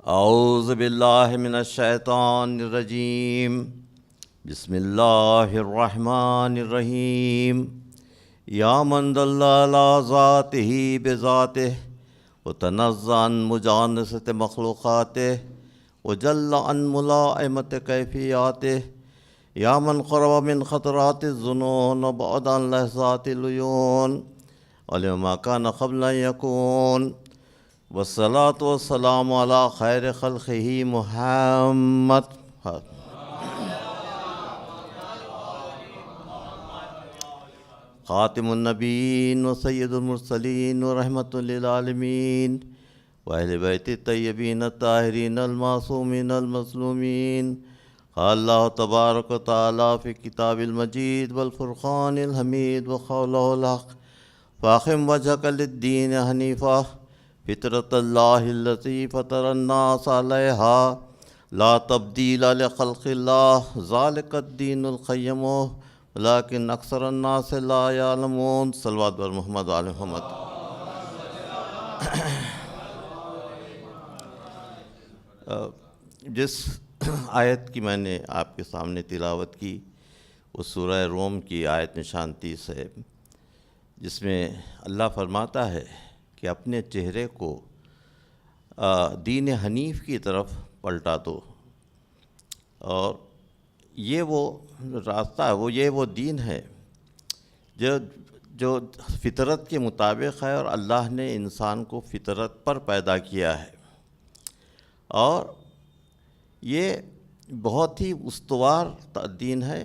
اعوذ باللہ من الشیطان الرجیم بسم اللہ الرحمن الرحیم یا من دل علی ذاتہ بذاتہ وتنزہ عن مجانست مخلوقاتہ وجل عن ملائمت کیفیاتہ یا من قرب من خطرات الظنون وبعد عن لحظات العیون ولما کان قبل ان یکون والصلاة والسلام علی خیر خلقہ محمد خاتم النبیین و سید المرسلین و رحمت للعالمین و اہل بیت الطیبین الطاہرین المعصومین المظلومین قال اللہ تبارک و تعالی فی کتاب المجید والفرقان الحمید وقولہ الحق فاقم وجہک للدین حنیفہ فطرت اللہ التی فطر الناس علیہا لا تبدیل لخلق اللہ ذالک الدین القیم لیکن اکثر الناس لا یعلمون صلوات بر محمد و آل محمد۔ جس آیت کی میں نے آپ کے سامنے تلاوت کی وہ سورہ روم کی آیت نشان 30 ہے، جس میں اللہ فرماتا ہے کہ اپنے چہرے کو دین حنیف کی طرف پلٹا دو، اور یہ وہ راستہ ہے، وہ دین ہے جو فطرت کے مطابق ہے، اور اللہ نے انسان کو فطرت پر پیدا کیا ہے، اور یہ بہت ہی استوار دین ہے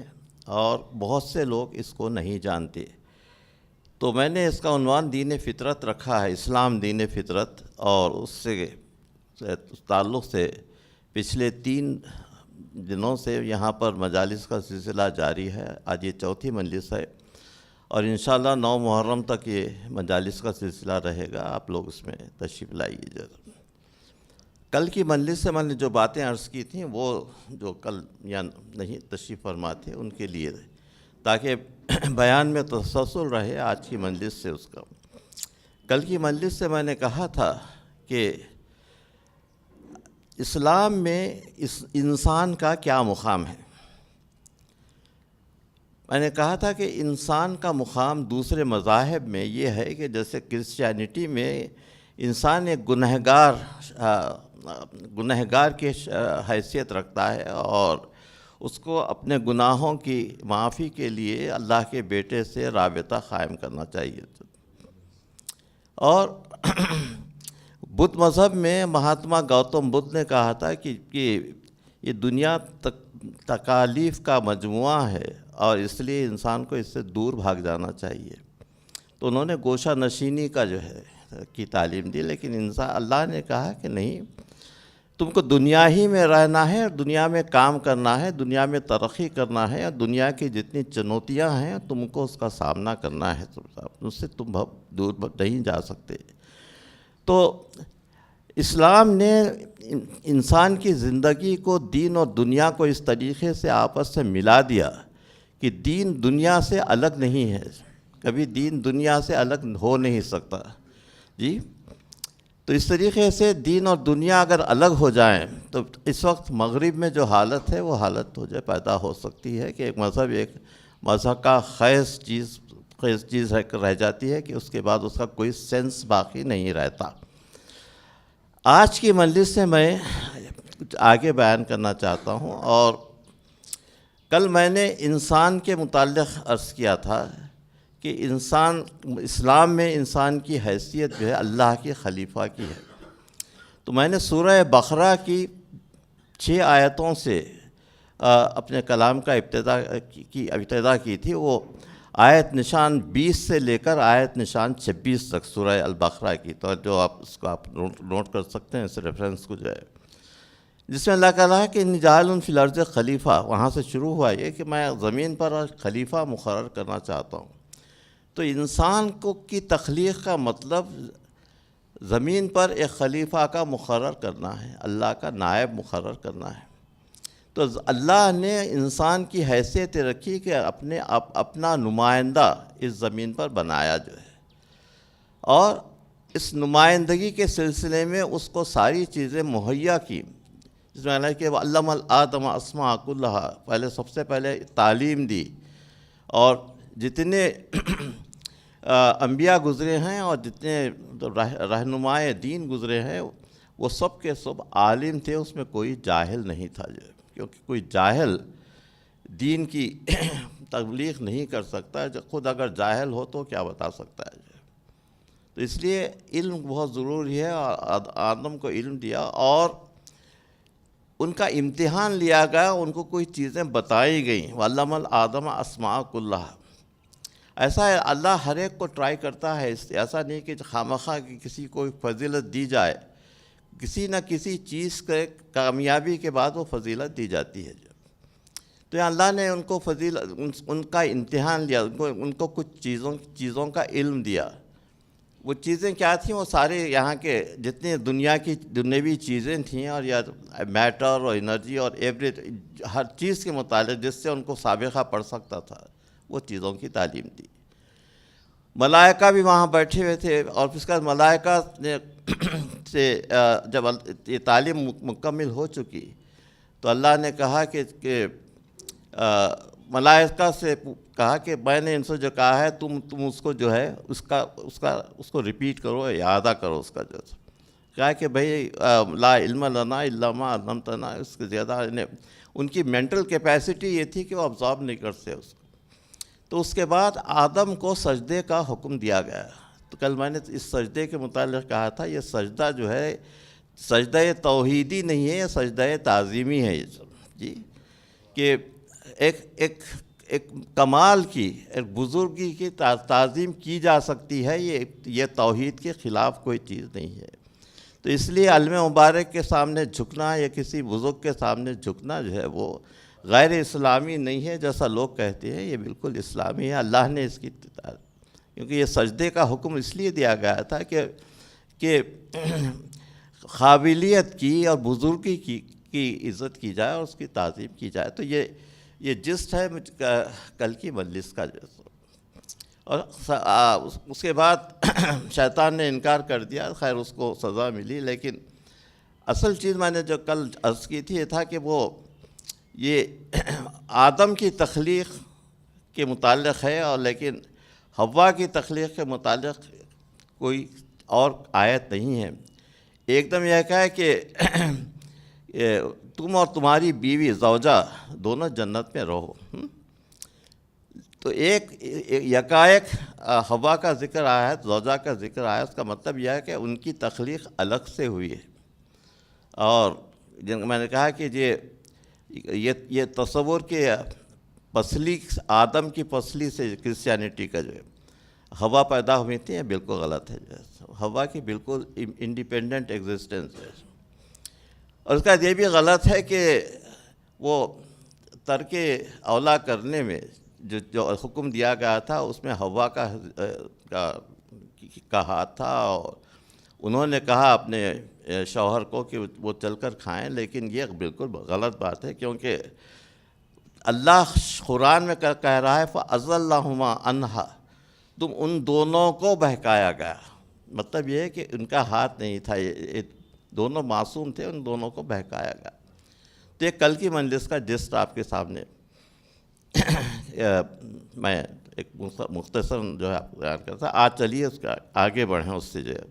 اور بہت سے لوگ اس کو نہیں جانتے۔ تو میں نے اس کا عنوان دین فطرت رکھا ہے، اسلام دین فطرت، اور اس تعلق سے پچھلے 3 دنوں سے یہاں پر مجالس کا سلسلہ جاری ہے۔ آج یہ 4تھی مجلس ہے، اور انشاءاللہ 9 محرم تک یہ مجالس کا سلسلہ رہے گا۔ آپ لوگ اس میں تشریف لائیے ضرور۔ کل کی مجلس سے میں نے جو باتیں عرض کی تھیں وہ جو کل یا نہیں تشریف فرما تھے ان کے لیے، تاکہ بیان میں تسلسل رہے آج کی مجلس سے اس کا۔ کل کی مجلس سے میں نے کہا تھا کہ اسلام میں انسان کا کیا مقام ہے۔ میں نے کہا تھا کہ انسان کا مقام دوسرے مذاہب میں یہ ہے کہ جیسے کرسچینٹی میں انسان ایک گنہگار کی حیثیت رکھتا ہے، اور اس کو اپنے گناہوں کی معافی کے لیے اللہ کے بیٹے سے رابطہ قائم کرنا چاہیے۔ اور بدھ مذہب میں مہاتما گوتم بدھ نے کہا تھا کہ یہ دنیا تکالیف کا مجموعہ ہے، اور اس لیے انسان کو اس سے دور بھاگ جانا چاہیے۔ تو انہوں نے گوشہ نشینی کا جو ہے کی تعلیم دی، لیکن اللہ نے کہا کہ نہیں، تم کو دنیا ہی میں رہنا ہے، دنیا میں کام کرنا ہے، دنیا میں ترقی کرنا ہے، اور دنیا کی جتنی چنوتیاں ہیں تم کو اس کا سامنا کرنا ہے، اس سے تم دور نہیں جا سکتے۔ تو اسلام نے انسان کی زندگی کو، دین اور دنیا کو اس طریقے سے آپس سے ملا دیا کہ دین دنیا سے الگ نہیں ہے، کبھی دین دنیا سے الگ ہو نہیں سکتا۔ جی، تو اس طریقے سے دین اور دنیا اگر الگ ہو جائیں تو اس وقت مغرب میں جو حالت ہے وہ حالت پیدا ہو سکتی ہے کہ ایک مذہب کا خیز چیز رہ جاتی ہے کہ اس کے بعد اس کا کوئی سینس باقی نہیں رہتا۔ آج کی مجلس سے میں کچھ آگے بیان کرنا چاہتا ہوں، اور کل میں نے انسان کے متعلق عرض کیا تھا کہ اسلام میں انسان کی حیثیت جو ہے اللہ کے خلیفہ کی ہے۔ تو میں نے سورہ بقرہ کی 6 آیتوں سے اپنے کلام کا ابتدا کی تھی۔ وہ آیت نشان 20 سے لے کر آیت نشان 26 تک سورہ البقرہ کی، تو جو اس کو آپ نوٹ کر سکتے ہیں اس ریفرنس کو جو ہے، جس میں اللہ کہا ہے کہ انی جاعل فی الارض خلیفہ۔ وہاں سے شروع ہوا یہ کہ میں زمین پر خلیفہ مقرر کرنا چاہتا ہوں۔ تو انسان کی تخلیق کا مطلب زمین پر ایک خلیفہ کا مقرر کرنا ہے، اللہ کا نائب مقرر کرنا ہے۔ تو اللہ نے انسان کی حیثیت رکھی کہ اپنا نمائندہ اس زمین پر بنایا جو ہے، اور اس نمائندگی کے سلسلے میں اس کو ساری چیزیں مہیا کی، جس میں اللہ کہ علم الآدم اسماء کلھا، پہلے سب سے پہلے تعلیم دی، اور جتنے انبیاء گزرے ہیں اور جتنے رہنمائے دین گزرے ہیں وہ سب کے سب عالم تھے، اس میں کوئی جاہل نہیں تھا، کیونکہ کوئی جاہل دین کی تبلیغ نہیں کر سکتا، خود اگر جاہل ہو تو کیا بتا سکتا ہے۔ تو اس لیے علم بہت ضروری ہے، اور آدم کو علم دیا اور ان کا امتحان لیا گیا، ان کو کوئی چیزیں بتائی گئیں، وَعَلَّمَ الْآدَمَ أَسْمَاءَ كُلَّهَا۔ ایسا ہے اللہ ہر ایک کو ٹرائی کرتا ہے، ایسا نہیں کہ خامخواہ کسی کو فضیلت دی جائے، کسی نہ کسی چیز کے کامیابی کے بعد وہ فضیلت دی جاتی ہے۔ تو اللہ نے ان کو ان کا امتحان لیا، ان کو کچھ چیزوں کا علم دیا۔ وہ چیزیں کیا تھیں؟ وہ سارے یہاں کے جتنے دنیا کی دنیوی چیزیں تھیں، اور یا میٹر اور انرجی اور ہر چیز کے متعلق جس سے ان کو سابقہ پڑ سکتا تھا، وہ چیزوں کی تعلیم دی۔ ملائکہ بھی وہاں بیٹھے ہوئے تھے، اور اس کا ملائکہ سے جب یہ تعلیم مکمل ہو چکی تو اللہ نے کہا کہ ملائکہ سے کہا کہ میں نے ان سے جو کہا ہے تم اس کو جو ہے اس کو ریپیٹ کرو، اعادہ کرو اس کا جو کہا کہ بھئی لا علم لنا الا ما علمتنا، اس کے زیادہ ان کی مینٹل کیپیسٹی یہ تھی کہ وہ ابزارب نہیں کرتے اس کو۔ تو اس کے بعد آدم کو سجدے کا حکم دیا گیا۔ تو کل میں نے اس سجدے کے متعلق کہا تھا، یہ سجدہ جو ہے سجدہ توحیدی نہیں ہے، یہ سجدہ تعظیمی ہے، جی، کہ ایک کمال کی، ایک بزرگی کی تعظیم کی جا سکتی ہے، یہ توحید کے خلاف کوئی چیز نہیں ہے۔ تو اس لیے علم مبارک کے سامنے جھکنا یا کسی بزرگ کے سامنے جھکنا جو ہے وہ غیر اسلامی نہیں ہے جیسا لوگ کہتے ہیں، یہ بالکل اسلامی ہے۔ اللہ نے اس کی کیونکہ یہ سجدے کا حکم اس لیے دیا گیا تھا کہ قابلیت کی اور بزرگی کی عزت کی جائے اور اس کی تعظیم کی جائے۔ تو یہ جسٹ ہے کل کی مجلس کا جیسا۔ اور اس کے بعد شیطان نے انکار کر دیا، خیر اس کو سزا ملی، لیکن اصل چیز میں نے جو کل عرض کی تھی یہ تھا کہ وہ یہ آدم کی تخلیق کے متعلق ہے، اور لیکن حوا کی تخلیق کے متعلق کوئی اور آیت نہیں ہے۔ ایک دم یہ کہا ہے کہ تم اور تمہاری بیوی زوجہ دونوں جنت میں رہو، تو ایک یکایک حوا کا ذکر آیا ہے، زوجہ کا ذکر آیا ہے، اس کا مطلب یہ ہے کہ ان کی تخلیق الگ سے ہوئی ہے۔ اور میں نے کہا کہ یہ تصور کہ پسلی آدم کی پسلی سے کرسچینٹی کا جو ہے حوا پیدا ہوئی تھی، یہ بالکل غلط ہے۔ حوا کی بالکل انڈیپینڈنٹ ایگزسٹنس ہے، اور اس کا یہ بھی غلط ہے کہ وہ ترک اولا کرنے میں جو حکم دیا گیا تھا اس میں حوا کا ہاتھ تھا، اور انہوں نے کہا اپنے شوہر کو کہ وہ چل کر کھائیں، لیکن یہ بالکل غلط بات ہے، کیونکہ اللہ قرآن میں کہہ رہا ہے فَأَزَلَّهُمَا عَنْهَا، تم ان دونوں کو بہکایا گیا۔ مطلب یہ ہے کہ ان کا ہاتھ نہیں تھا، یہ دونوں معصوم تھے، ان دونوں کو بہکایا گیا۔ تو یہ کل کی مجلس کا جسٹ آپ کے سامنے میں ایک مختصر جو ہے بیان کرتا۔ آج چلیے اس کا آگے بڑھیں، اس سے جو ہے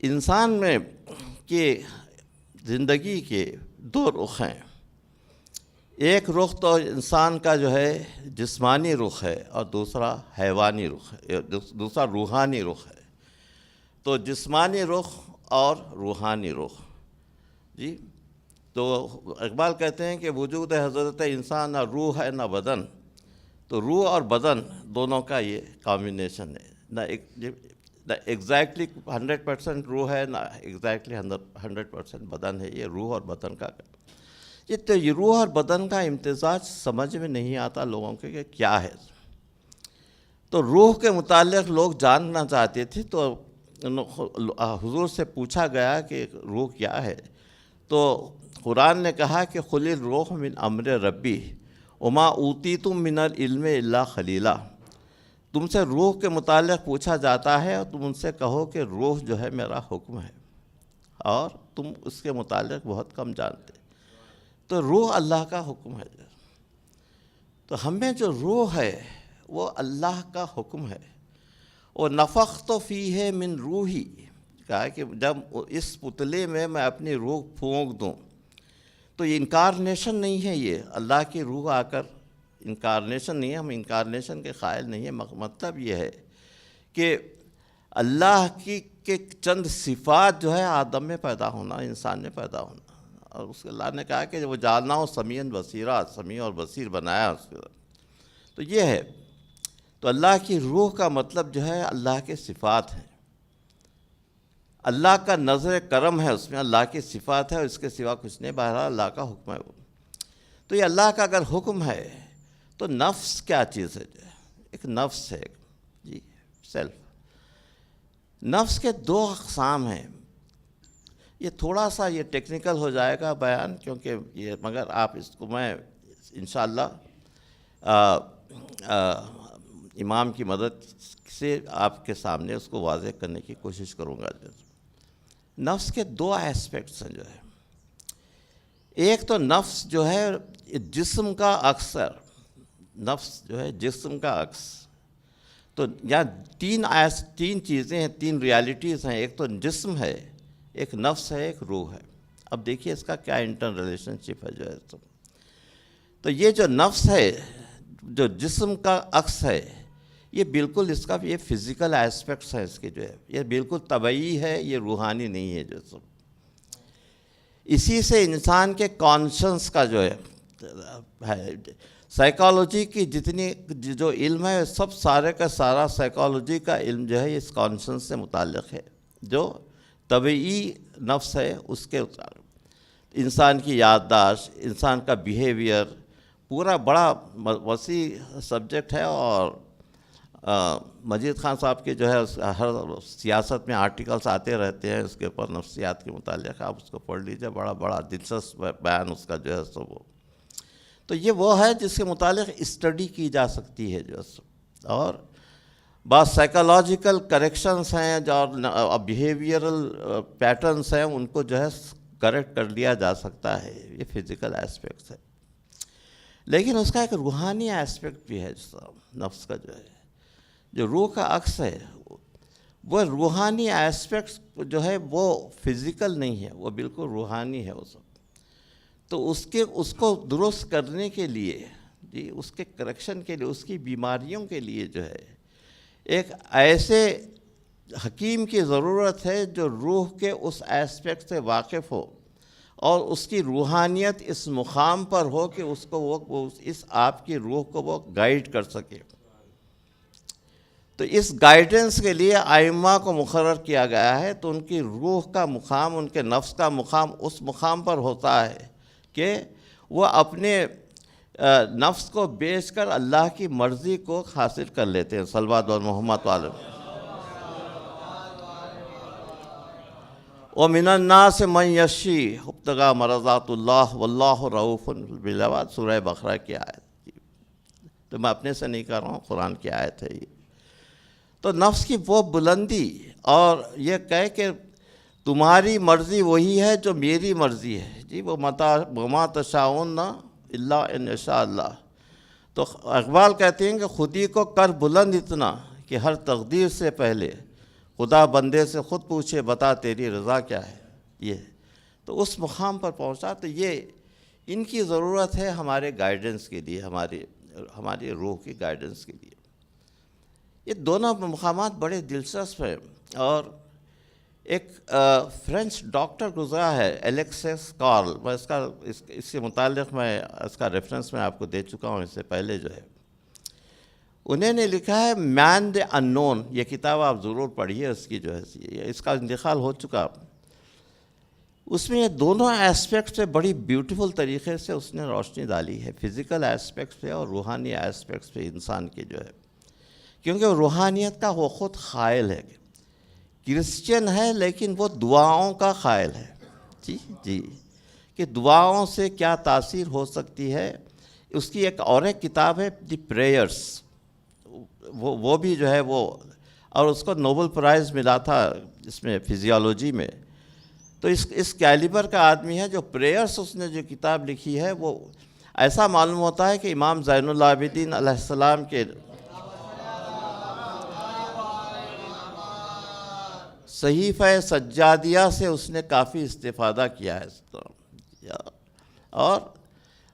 انسان میں کہ زندگی کے دو رخ ہیں۔ ایک رخ تو انسان کا جو ہے جسمانی رخ ہے، اور دوسرا حیوانی رخ ہے، دوسرا روحانی رخ ہے۔ تو جسمانی رخ اور روحانی رخ، جی، تو اقبال کہتے ہیں کہ وجود حضرت انسان نہ روح ہے نہ بدن، تو روح اور بدن دونوں کا یہ کامبینیشن ہے، نہ ایگزیکٹلی 100% روح ہے، نہ ایگزیکٹلی 100% بدن ہے۔ یہ روح اور بدن کا تو یہ روح اور بدن کا امتزاج سمجھ میں نہیں آتا لوگوں کے کہ کیا ہے۔ تو روح کے متعلق لوگ جاننا چاہتے تھے، تو حضور سے پوچھا گیا کہ روح کیا ہے، تو قرآن نے کہا کہ قُلِ الرُّوحُ مِنْ أَمْرِ رَبِّي وَمَا أُوتِیتُم مِّنَ الْعِلْمِ إِلَّا قَلِیلًا۔ تم سے روح کے متعلق پوچھا جاتا ہے اور تم ان سے کہو کہ روح جو ہے میرا حکم ہے، اور تم اس کے متعلق بہت کم جانتے۔ تو روح اللہ کا حکم ہے۔ تو ہمیں جو روح ہے وہ اللہ کا حکم ہے۔ اور نفخت فیہ من روحی، کہا کہ جب اس پتلے میں میں اپنی روح پھونک دوں، تو یہ انکارنیشن نہیں ہے، یہ اللہ کی روح آ کر انکارنیشن نہیں ہے، ہم انکارنیشن کے قائل نہیں ہیں۔ مطلب یہ ہے کہ اللہ کی کے چند صفات جو ہے آدم میں پیدا ہونا، انسان میں پیدا ہونا، اور اس کے اللہ نے کہا کہ وہ جعلنا ہو سمیعا بصیرا، سمیع اور بصیر بنایا اس کے۔ تو یہ ہے، تو اللہ کی روح کا مطلب جو ہے اللہ کے صفات ہیں، اللہ کا نظر کرم ہے، اس میں اللہ کی صفات ہے، اس کے سوا کچھ نہیں، بہرحال اللہ کا حکم ہے وہ۔ تو یہ اللہ کا اگر حکم ہے تو نفس کیا چیز ہے؟ جو ہے ایک نفس ہے جی، سیلف۔ نفس کے دو اقسام ہیں۔ یہ تھوڑا سا یہ ٹیکنیکل ہو جائے گا بیان، کیونکہ یہ مگر آپ اس کو میں انشاءاللہ امام کی مدد سے آپ کے سامنے اس کو واضح کرنے کی کوشش کروں گا۔ نفس کے دو ایسپیکٹس ہیں جو ہے، ایک تو نفس جو ہے جسم کا عکس ہے، نفس جو ہے جسم کا عکس۔ تو یہاں تین چیزیں ہیں، تین ریالٹیز ہیں، ایک تو جسم ہے، ایک نفس ہے، ایک روح ہے۔ اب دیکھیے اس کا کیا انٹر ریلیشن شپ ہے جو ہے۔ تو یہ جو نفس ہے، جو جسم کا عکس ہے، یہ بالکل اس کا یہ فزیکل ایسپیکٹس ہیں اس کے جو ہے، یہ بالکل طبعی ہے، یہ روحانی نہیں ہے جو سب۔ اسی سے انسان کے کانشنس کا جو ہے سائیکالوجی کی جتنی جو علم ہے سب سارے کا سارا سائیکالوجی کا علم جو ہے اس کانشنس سے متعلق ہے، جو طبعی نفس ہے اس کے انسان کی یادداشت، انسان کا بیہیویئر، پورا بڑا وسیع سبجیکٹ ہے۔ اور مجید خان صاحب کے جو ہے ہر سیاست میں آرٹیکلس آتے رہتے ہیں اس کے اوپر، نفسیات کے متعلق، آپ اس کو پڑھ لیجیے، بڑا بڑا دلچسپ بیان اس کا جو ہے سو وہ۔ تو یہ وہ ہے جس کے متعلق اسٹڈی کی جا سکتی ہے جو ہے، اور بعض سائیکالوجیکل کریکشنس ہیں اور بیہیویئرل پیٹرنس ہیں، ان کو جو ہے کریکٹ کر لیا جا سکتا ہے، یہ فزیکل ایسپیکٹس ہے۔ لیکن اس کا ایک روحانی ایسپیکٹ بھی ہے، نفس کا جو ہے، جو روح کا عکس ہے، وہ روحانی ایسپیکٹس جو ہے وہ فزیکل نہیں ہے، وہ بالکل روحانی ہے وہ سب۔ تو اس کو درست کرنے کے لیے جی، اس کے کریکشن کے لیے، اس کی بیماریوں کے لیے جو ہے ایک ایسے حکیم کی ضرورت ہے جو روح کے اس ایسپیکٹ سے واقف ہو اور اس کی روحانیت اس مقام پر ہو کہ اس کو وہ اس آپ کی روح کو وہ گائیڈ کر سکے۔ تو اس گائیڈنس کے لیے ائمہ کو مقرر کیا گیا ہے، تو ان کی روح کا مقام، ان کے نفس کا مقام اس مقام پر ہوتا ہے کہ وہ اپنے نفس کو بیچ کر اللہ کی مرضی کو حاصل کر لیتے ہیں۔ صلوات و محمد والے۔ وَمِنَ النَّاسِ مَن يَشْفِي ابْتِغَاءَ مَرْضَاتِ اللَّهِ وَاللَّهُ رَءُوفٌ بِالْعِبَادِ، سورہ بقرہ کی آیت۔ تو میں اپنے سے نہیں کر رہا ہوں، قرآن کی آیت ہے یہ۔ تو نفس کی وہ بلندی اور یہ کہے کہ تمہاری مرضی وہی ہے جو میری مرضی ہے جی، وَمَا تَشَاءُونَ إِلَّا أَن يَشَاءَ اللَّهُ۔ تو اقبال کہتے ہیں کہ خودی کو کر بلند اتنا کہ ہر تقدیر سے پہلے خدا بندے سے خود پوچھے بتا تیری رضا کیا ہے۔ یہ تو اس مقام پر پہنچا، تو یہ ان کی ضرورت ہے ہمارے گائیڈنس کے لیے، ہماری روح کی گائیڈنس کے لیے۔ یہ دونوں مقامات بڑے دلچسپ ہیں۔ اور ایک فرینچ ڈاکٹر گزرا ہے، الیکسس کارل، میں اس کے متعلق میں اس کا ریفرنس میں آپ کو دے چکا ہوں اس سے پہلے جو ہے۔ انہیں نے لکھا ہے مین دی ان نون، یہ کتاب آپ ضرور پڑھیے، اس کی جو ہے اس کا انتقال ہو چکا۔ اس میں یہ دونوں ایسپیکٹس پہ بڑی بیوٹیفل طریقے سے اس نے روشنی ڈالی ہے، فزیکل ایسپیکٹس پہ اور روحانی ایسپیکٹس پہ انسان کی جو ہے، کیونکہ روحانیت کا وہ خود قائل ہے، کرسچین ہے لیکن وہ دعاؤں کا قائل ہے جی، کہ دعاؤں سے کیا تاثیر ہو سکتی ہے۔ اس کی ایک کتاب ہے دی پریئرس، وہ بھی جو ہے وہ، اور اس کو نوبل پرائز ملا تھا اس میں فزیالوجی میں. تو اس کیلیبر کا آدمی ہے. جو پریئرس اس نے جو کتاب لکھی ہے وہ ایسا معلوم ہوتا ہے کہ امام زین العابدین علیہ السلام کے صحیفہ سجادیہ سے اس نے کافی استفادہ کیا ہے اس طرح. اور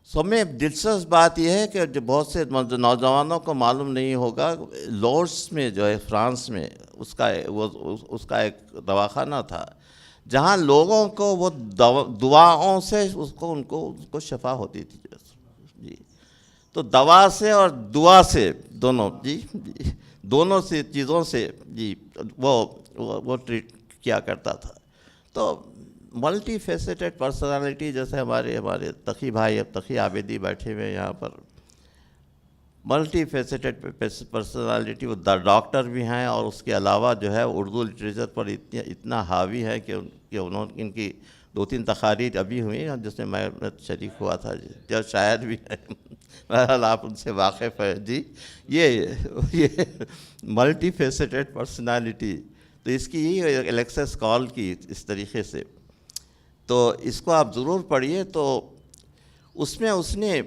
سب میں دلچسپ بات یہ ہے کہ جو بہت سے نوجوانوں کو معلوم نہیں ہوگا، لورڈس میں جو ہے فرانس میں اس کا ایک دواخانہ تھا جہاں لوگوں کو وہ دعاؤں سے ان کو شفا ہوتی تھی. جی تو دوا سے اور دعا سے دونوں، جی دونوں سے چیزوں سے جی وہ ٹریٹ کیا کرتا تھا. تو ملٹی فیسیٹڈ پرسنالٹی، جیسے ہمارے تقی بھائی اب تقی عابدی بیٹھے ہوئے یہاں پر، ملٹی فیسیٹڈ پرسنالٹی. وہ ڈاکٹر بھی ہیں اور اس کے علاوہ جو ہے اردو لٹریچر پر اتنا حاوی ہے کہ ان کی 2-3 تقاریر ابھی ہوئی ہیں جس میں شریک ہوا تھا. جو شاعر بھی ہیں، بہرحال آپ ان سے واقف ہیں. جی یہ ملٹی فیسیٹڈ پرسنالٹی، تو اس کی یہی الیکسس کال کی اس طریقے سے. تو اس کو آپ ضرور پڑھیے. تو اس میں اس نے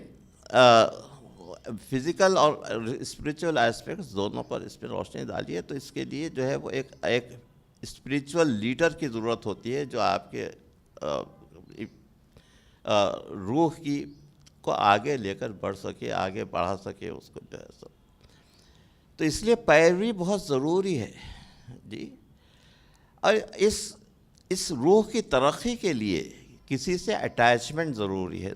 فزیکل اور اسپریچول ایسپیکٹس دونوں پر اس پہ روشنی ڈالی ہے. تو اس کے لیے جو ہے وہ ایک اسپریچول لیڈر کی ضرورت ہوتی ہے جو آپ کے روح کو آگے لے کر بڑھ سکے، آگے بڑھا سکے اس کو جو ہے سب. تو اس لیے پیروی بہت ضروری ہے. جی اور اس روح کی ترقی کے لیے کسی سے اٹیچمنٹ ضروری ہے.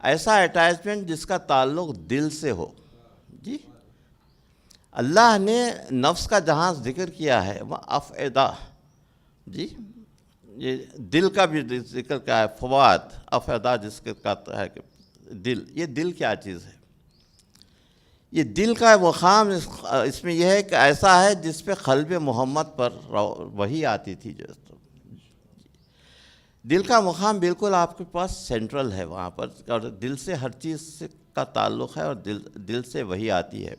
ایسا اٹیچمنٹ جس کا تعلق دل سے ہو. جی اللہ نے نفس کا جہاں ذکر کیا ہے وہ افعدہ، جی یہ دل کا بھی ذکر کیا ہے، فواد افعدہ جس کے کہتا ہے کہ دل. یہ دل کیا چیز ہے؟ یہ دل کا مقام اس میں یہ ہے کہ ایسا ہے جس پہ قلب محمد پر وحی آتی تھی. جو دل کا مقام بالکل آپ کے پاس سینٹرل ہے وہاں پر، اور دل سے ہر چیز کا تعلق ہے، اور دل سے وحی آتی ہے.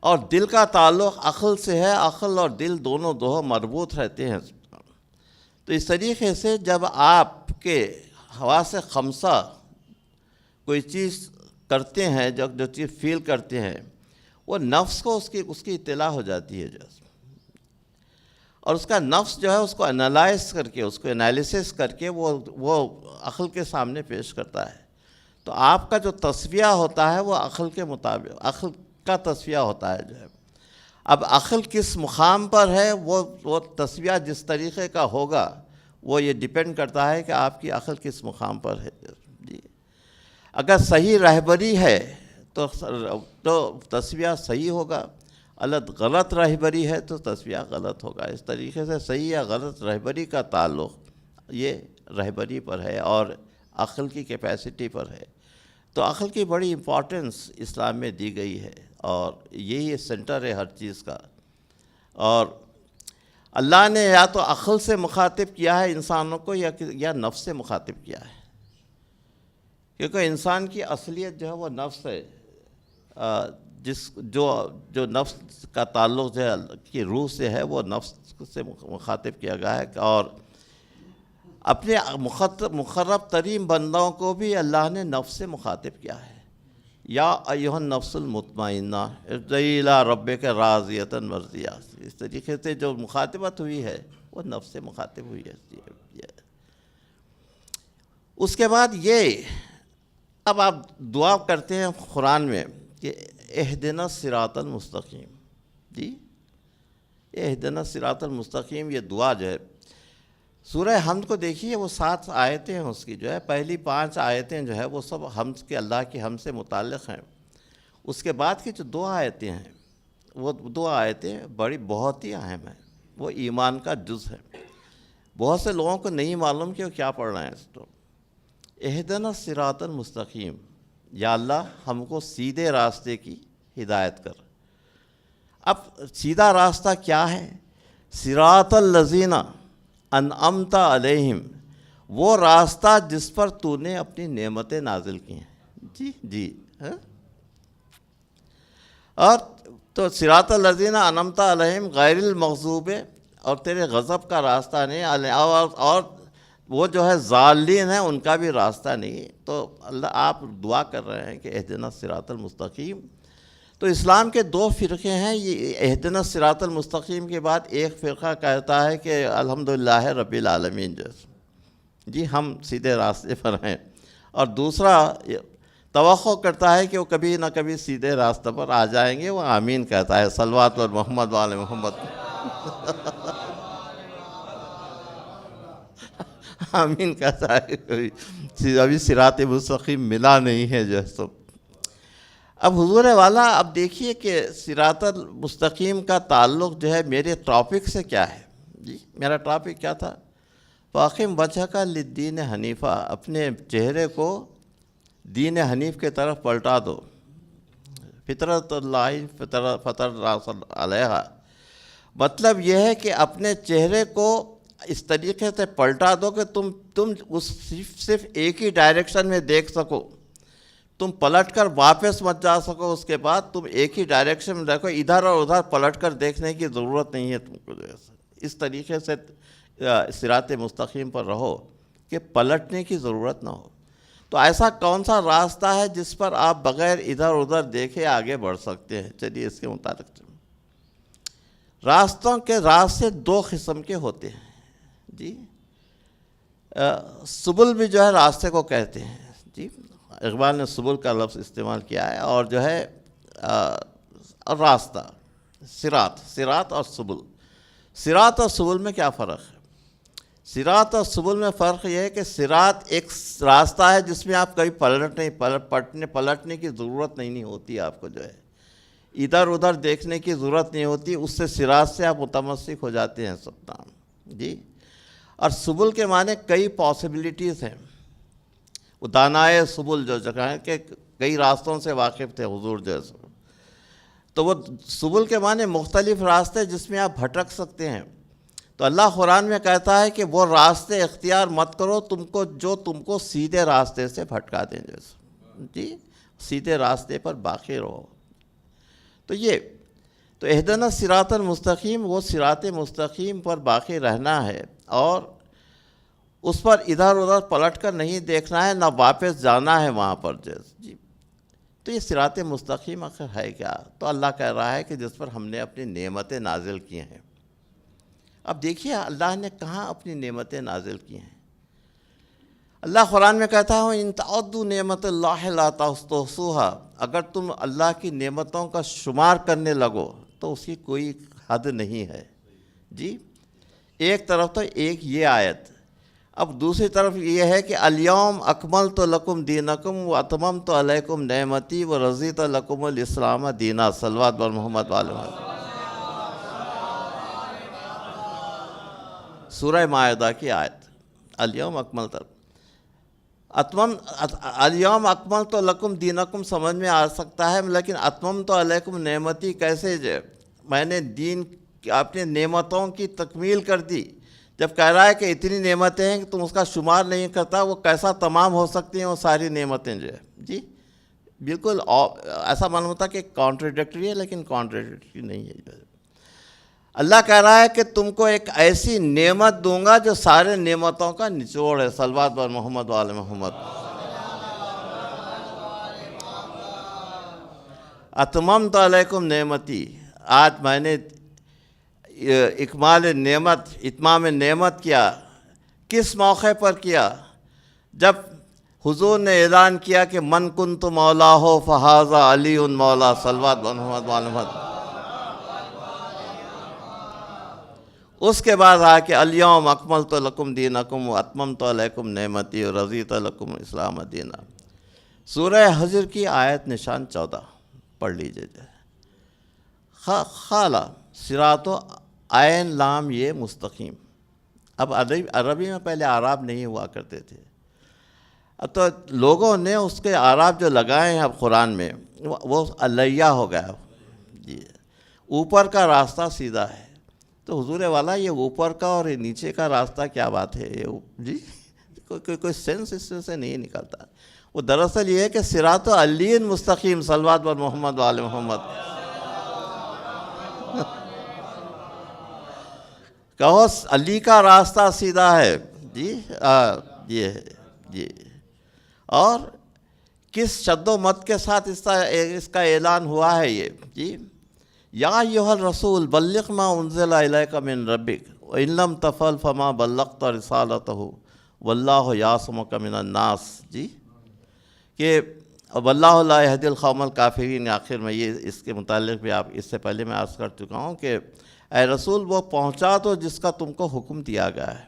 اور دل کا تعلق عقل سے ہے. عقل اور دل دونوں مربوط رہتے ہیں. تو اس طریقے سے جب آپ کے حواس خمسہ کوئی چیز کرتے ہیں، جو چیز فیل کرتے ہیں، وہ نفس کو اس کی اطلاع ہو جاتی ہے. اور اس کا نفس جو ہے اس کو انالائز کر کے، اس کو انالیسس کر کے وہ عقل کے سامنے پیش کرتا ہے. تو آپ کا جو تصفیہ ہوتا ہے وہ عقل کے مطابق، عقل کا تصفیہ ہوتا ہے جو ہے. اب عقل کس مقام پر ہے، وہ تصفیہ جس طریقے کا ہوگا وہ یہ ڈیپینڈ کرتا ہے کہ آپ کی عقل کس مقام پر ہے. جی اگر صحیح رہبری ہے تو تصفیہ صحیح ہوگا، غلط رہبری ہے تو تصفیہ غلط ہوگا. اس طریقے سے صحیح یا غلط رہبری کا تعلق یہ رہبری پر ہے اور عقل کی کیپیسٹی پر ہے. تو عقل کی بڑی امپورٹنس اسلام میں دی گئی ہے، اور یہی سینٹر ہے ہر چیز کا. اور اللہ نے یا تو عقل سے مخاطب کیا ہے انسانوں کو یا نفس سے مخاطب کیا ہے، کیونکہ انسان کی اصلیت جو ہے وہ نفس ہے. جو نفس کا تعلق جو ہے کی روح سے ہے، وہ نفس سے مخاطب کیا گیا ہے. اور اپنے مقرب ترین بندوں کو بھی اللہ نے نفس سے مخاطب کیا ہے. یا ایھا النفس المطمئنہ ارجعی الی ربک راضیۃ مرضیہ. اس طریقے سے جو مخاطبت ہوئی ہے وہ نفس سے مخاطب ہوئی ہے. اس کے بعد اب آپ دعا کرتے ہیں قرآن میں کہ اہدنا الصراط المستقیم. جی اہدنا الصراط المستقیم، یہ دعا جو ہے سورہ حمد کو دیکھیے، وہ 7 آیتیں ہیں اس کی جو ہے. پہلی 5 آیتیں جو ہے وہ سب حمد کے، اللہ کی حمد سے متعلق ہیں. اس کے بعد کی جو 2 آیتیں ہیں وہ 2 آیتیں بہت ہی اہم ہیں. وہ ایمان کا جز ہے. بہت سے لوگوں کو نہیں معلوم کہ وہ کیا پڑھ رہے ہیں. اس کو اہدنا الصراط المستقیم، یا اللہ ہم کو سیدھے راستے کی ہدایت کر. اب سیدھا راستہ کیا ہے؟ صراط الذین انعمت علیہم، وہ راستہ جس پر تو نے اپنی نعمتیں نازل کی ہیں. جی اور تو صراط الذین انعمت علیہم غیر المغضوب، اور تیرے غضب کا راستہ نہیں، اور وہ جو ہے ضالین ہیں ان کا بھی راستہ نہیں۔ تو اللہ آپ دعا کر رہے ہیں کہ اہدنا الصراط المستقیم۔ تو اسلام کے دو فرقے ہیں، یہ اہدنا الصراط المستقیم کے بعد ایک فرقہ کہتا ہے کہ الحمدللہ رب العالمین جی ہم سیدھے راستے پر ہیں، اور دوسرا توقع کرتا ہے کہ وہ کبھی نہ کبھی سیدھے راستے پر آ جائیں گے، وہ آمین کہتا ہے، صلوات و محمد وعلی محمد آمین کہتا ہے، ابھی صراط مستقیم ملا نہیں ہے جو ہے سب۔ اب حضور والا اب دیکھیے کہ صراط المستقیم کا تعلق جو ہے میرے ٹاپک سے کیا ہے۔ جی میرا ٹاپک کیا تھا؟ فاقم وجہک للدین حنیفہ، اپنے چہرے کو دین حنیف کے طرف پلٹا دو، فطرت اللہ فطر الناس علیہا۔ مطلب یہ ہے کہ اپنے چہرے کو اس طریقے سے پلٹا دو کہ تم اس صرف ایک ہی ڈائریکشن میں دیکھ سکو، تم پلٹ کر واپس مت جا سکو، اس کے بعد تم ایک ہی ڈائریکشن میں دیکھو، ادھر اور ادھر پلٹ کر دیکھنے کی ضرورت نہیں ہے تم کو۔ اس طریقے سے صراط مستقیم پر رہو کہ پلٹنے کی ضرورت نہ ہو۔ تو ایسا کون سا راستہ ہے جس پر آپ بغیر ادھر ادھر دیکھے آگے بڑھ سکتے ہیں؟ چلیے اس کے متعلق راستوں کے راستے دو قسم کے ہوتے ہیں جی۔ سبل بھی جو ہے راستے کو کہتے ہیں جی، اقبال نے سبل کا لفظ استعمال کیا ہے، اور جو ہے راستہ صراط اور سبل۔ صراط اور سبل میں کیا فرق ہے؟ صراط اور سبل میں فرق یہ ہے کہ صراط ایک راستہ ہے جس میں آپ کبھی پلٹنے کی ضرورت نہیں ہوتی، آپ کو جو ہے ادھر ادھر دیکھنے کی ضرورت نہیں ہوتی، اس سے صراط سے آپ متمسک ہو جاتے ہیں سب کام جی۔ اور سبل کے معنی کئی پاسبلٹیز ہیں، وہ دانائے سبل جو جگہ ہے کہ کئی راستوں سے واقف تھے حضور جیسے، تو وہ سبل کے معنی مختلف راستے جس میں آپ بھٹک سکتے ہیں۔ تو اللہ قرآن میں کہتا ہے کہ وہ راستے اختیار مت کرو جو تم کو سیدھے راستے سے بھٹکا دیں جیسے جی، سیدھے راستے پر باقی رہو۔ تو اہدنا الصراط المستقیم، وہ صراط مستقیم پر باقی رہنا ہے، اور اس پر ادھر ادھر پلٹ کر نہیں دیکھنا ہے، نہ واپس جانا ہے وہاں پر جی۔ تو یہ صراط مستقیم آخر ہے کیا؟ تو اللہ کہہ رہا ہے کہ جس پر ہم نے اپنی نعمتیں نازل کی ہیں۔ اب دیکھیے اللہ نے کہاں اپنی نعمتیں نازل کی ہیں۔ اللہ قرآن میں کہتا ہے ان تعدوا نعمت اللہ لا تحصوها، اگر تم اللہ کی نعمتوں کا شمار کرنے لگو تو اس کی کوئی حد نہیں ہے جی۔ ایک طرف تو ایک یہ آیت، اب دوسری طرف یہ ہے کہ الیوم اکملت لکم دینکم واتممت علیکم نعمتی ورضیت لکم الاسلام دینا، صلوات بر محمد وعلی محمد۔ سورہ مائدہ کی آیت، الیوم اکملت لکم دینکم سمجھ میں آ سکتا ہے، لیکن اتممت علیکم نعمتی کیسے جو میں نے دین اپنے نعمتوں کی تکمیل کر دی۔ جب کہہ رہا ہے کہ اتنی نعمتیں ہیں کہ تم اس کا شمار نہیں کرتا، وہ کیسا تمام ہو سکتی ہیں وہ ساری نعمتیں جو ہے جی۔ بالکل ایسا معلوم ہوتا کہ کانٹریڈکٹری ہے، لیکن کانٹریڈکٹری نہیں ہے جو ہے۔ اللہ کہہ رہا ہے کہ تم کو ایک ایسی نعمت دوں گا جو سارے نعمتوں کا نچوڑ ہے، صلوات بر محمد وعلی محمد۔ اتممت علیکم نعمتی، آج میں نے اتمام نعمت کیا۔ کس موقع پر کیا؟ جب حضور نے اعلان کیا کہ من کنت مولا ہو فہذا علی مولا، صلوات بر محمد وعلی محمد۔ اس کے بعد آ کے الیوم اکملت لکم دینکم واتممت علیکم نعمتی ورضیت لکم الاسلام دینا۔ سورہ حجر کی آیت نشان 14 پڑھ لیجئے۔ خالا صراط و عین لام یہ مستقیم۔ اب عربی میں پہلے اعراب نہیں ہوا کرتے تھے، اب تو لوگوں نے اس کے اعراب جو لگائے ہیں اب قرآن میں وہ علیہ ہو گیا جی۔ اوپر کا راستہ سیدھا ہے، تو حضور والا یہ اوپر کا اور یہ نیچے کا راستہ کیا بات ہے یہ جی؟ کوئی سینس اس سے نہیں نکلتا۔ وہ دراصل یہ ہے کہ صراط علی مستقیم، صلوات بر محمد وعلی محمد۔ کہو علی کا راستہ سیدھا ہے جی، یہ ہے جی. اور کس شد و مت کے ساتھ اس کا اعلان ہوا ہے یہ جی. یا ایھا الرسول بلغ ما انزل الیک من ربک وان لم تفعل فما بلغت رسالتہ واللہ یعصمک من الناس جی. کہ واللہ لا یہدی القوم الکافرین. آخر میں یہ اس کے متعلق بھی آپ اس سے پہلے میں عرض کر چکا ہوں کہ اے رسول وہ پہنچا دو جس کا تم کو حکم دیا گیا ہے.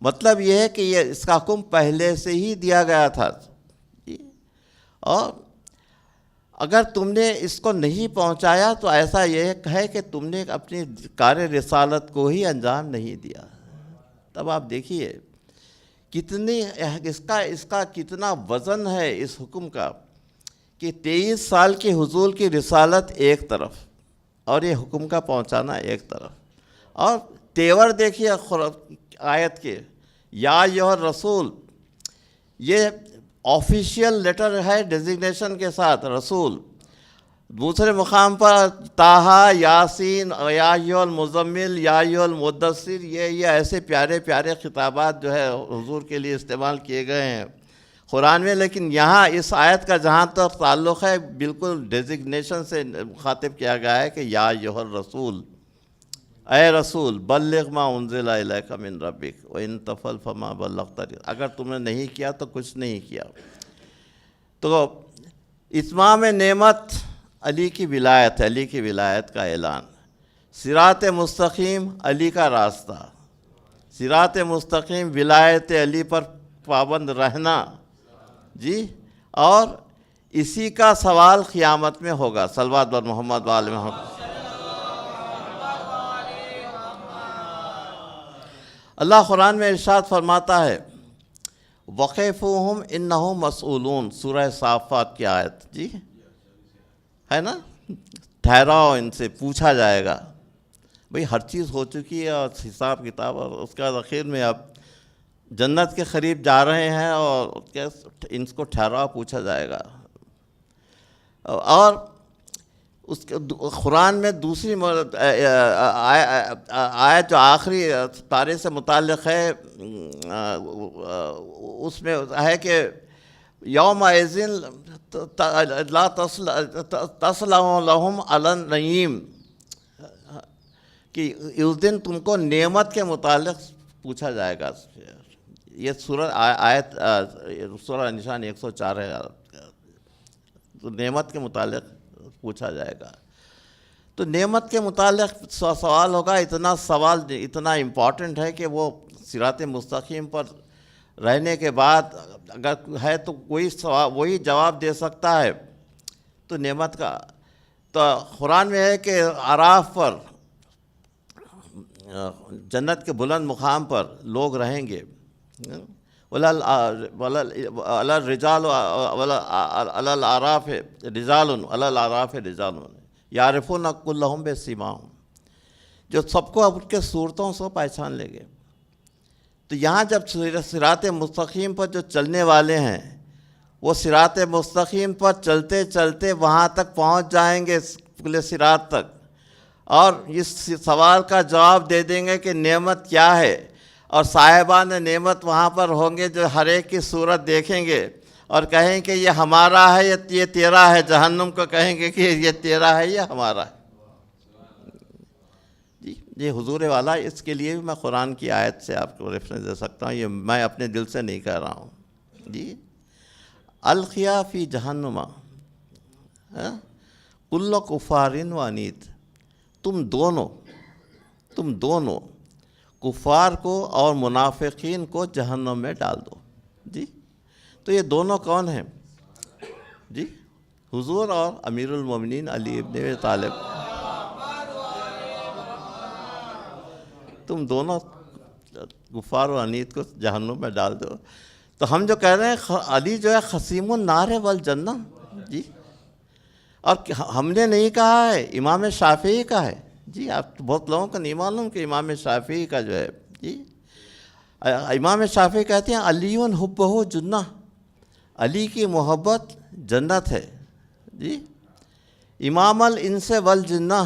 مطلب یہ ہے کہ یہ اس کا حکم پہلے سے ہی دیا گیا تھا جی. اور اگر تم نے اس کو نہیں پہنچایا تو ایسا یہ ہے کہ تم نے اپنی کار رسالت کو ہی انجام نہیں دیا. تب آپ دیکھیے کتنی اس کا کتنا وزن ہے اس حکم کا کہ 23 سال کی حضور کی رسالت ایک طرف اور یہ حکم کا پہنچانا ایک طرف. اور تیور دیکھیے آیت کے، یا ایھا الرسول، یہ آفیشیل لیٹر ہے ڈیزگنیشن کے ساتھ رسول. دوسرے مقام پر طٰہٰ، یاسین، یا ایھا المزمل، یا ایھا المدثر، یہ ایسے پیارے پیارے خطابات جو ہے حضور کے لیے استعمال کیے گئے ہیں قرآن میں. لیکن یہاں اس آیت کا جہاں تک تعلق ہے بالکل ڈیزگنیشن سے مخاطب کیا گیا ہے کہ یا ایھا الرسول، اے رسول بلغ ما انزل الیک من ربک وان تفعل فما بلغت. اگر تم نے نہیں کیا تو کچھ نہیں کیا. تو اتمام نعمت علی کی ولایت، علی کی ولایت کا اعلان. صراط مستقیم علی کا راستہ، صراط مستقیم ولایت علی پر پابند رہنا جی. اور اسی کا سوال قیامت میں ہوگا. صلوات بر محمد و آل محمد. اللہ قرآن میں ارشاد فرماتا ہے وقفوہم انہم مسئولون. سورہ صافات کی آیت جی ہے نا. ٹھہراؤ ان سے، پوچھا جائے گا. بھئی ہر چیز ہو چکی ہے اور حساب کتاب، اور اس کے بعد اخیر میں اب جنت کے قریب جا رہے ہیں اور ان کو ٹھہراؤ، پوچھا جائے گا. اور اس کے قرآن میں دوسری آیت جو آخری پارے سے متعلق ہے اس میں ہے کہ یومئذ لا تصلہ لہم علی النعیم، کہ اس دن تم کو نعمت کے متعلق پوچھا جائے گا. یہ سورہ آیت سورہ نشان 104 ہے. تو نعمت کے متعلق پوچھا جائے گا. تو نعمت کے متعلق سوال ہوگا. سوال اتنا امپورٹنٹ ہے کہ وہ صراط مستقیم پر رہنے کے بعد اگر ہے تو کوئی وہی جواب دے سکتا ہے. تو نعمت کا تو قرآن میں ہے کہ اعراف پر جنت کے بلند مقام پر لوگ رہیں گے. علی الرجال علی الاعراف رجال علی الاعراف رجال یعرفون کلہم بسیماہم، جو سب کو ان کے صورتوں سے پہچان لیں گے. تو یہاں جب صراط مستقیم پر جو چلنے والے ہیں وہ صراط مستقیم پر چلتے چلتے وہاں تک پہنچ جائیں گے پل صراط تک، اور اس سوال کا جواب دے دیں گے کہ نعمت کیا ہے. اور صاحبان نعمت وہاں پر ہوں گے جو ہر ایک کی صورت دیکھیں گے اور کہیں کہ یہ ہمارا ہے یہ تیرا ہے. جہنم کو کہیں گے کہ یہ تیرا ہے یہ ہمارا ہے. جی حضور والا، اس کے لیے بھی میں قرآن کی آیت سے آپ کو ریفرنس دے سکتا ہوں. یہ میں اپنے دل سے نہیں کہہ رہا ہوں جی. القیا فی جہنم کل کفار و عنید. تم دونوں کفار کو اور منافقین کو جہنم میں ڈال دو جی. تو یہ دونوں کون ہیں جی؟ حضور اور امیر المومنین علی ابن ابی طالب. تم دونوں کفار و عنید کو جہنم میں ڈال دو. تو ہم جو کہہ رہے ہیں علی جو ہے خصیم النار والجنہ جی. اور ہم نے نہیں کہا ہے، امام شافعی کا ہے جی. آپ بہت لوگوں کو نہیں معلوم کہ امام شافعی کا جو ہے جی، امام شافعی کہتے ہیں علی حبہ جنہ، علی کی محبت جنت ہے جی. امام الانس والجنہ،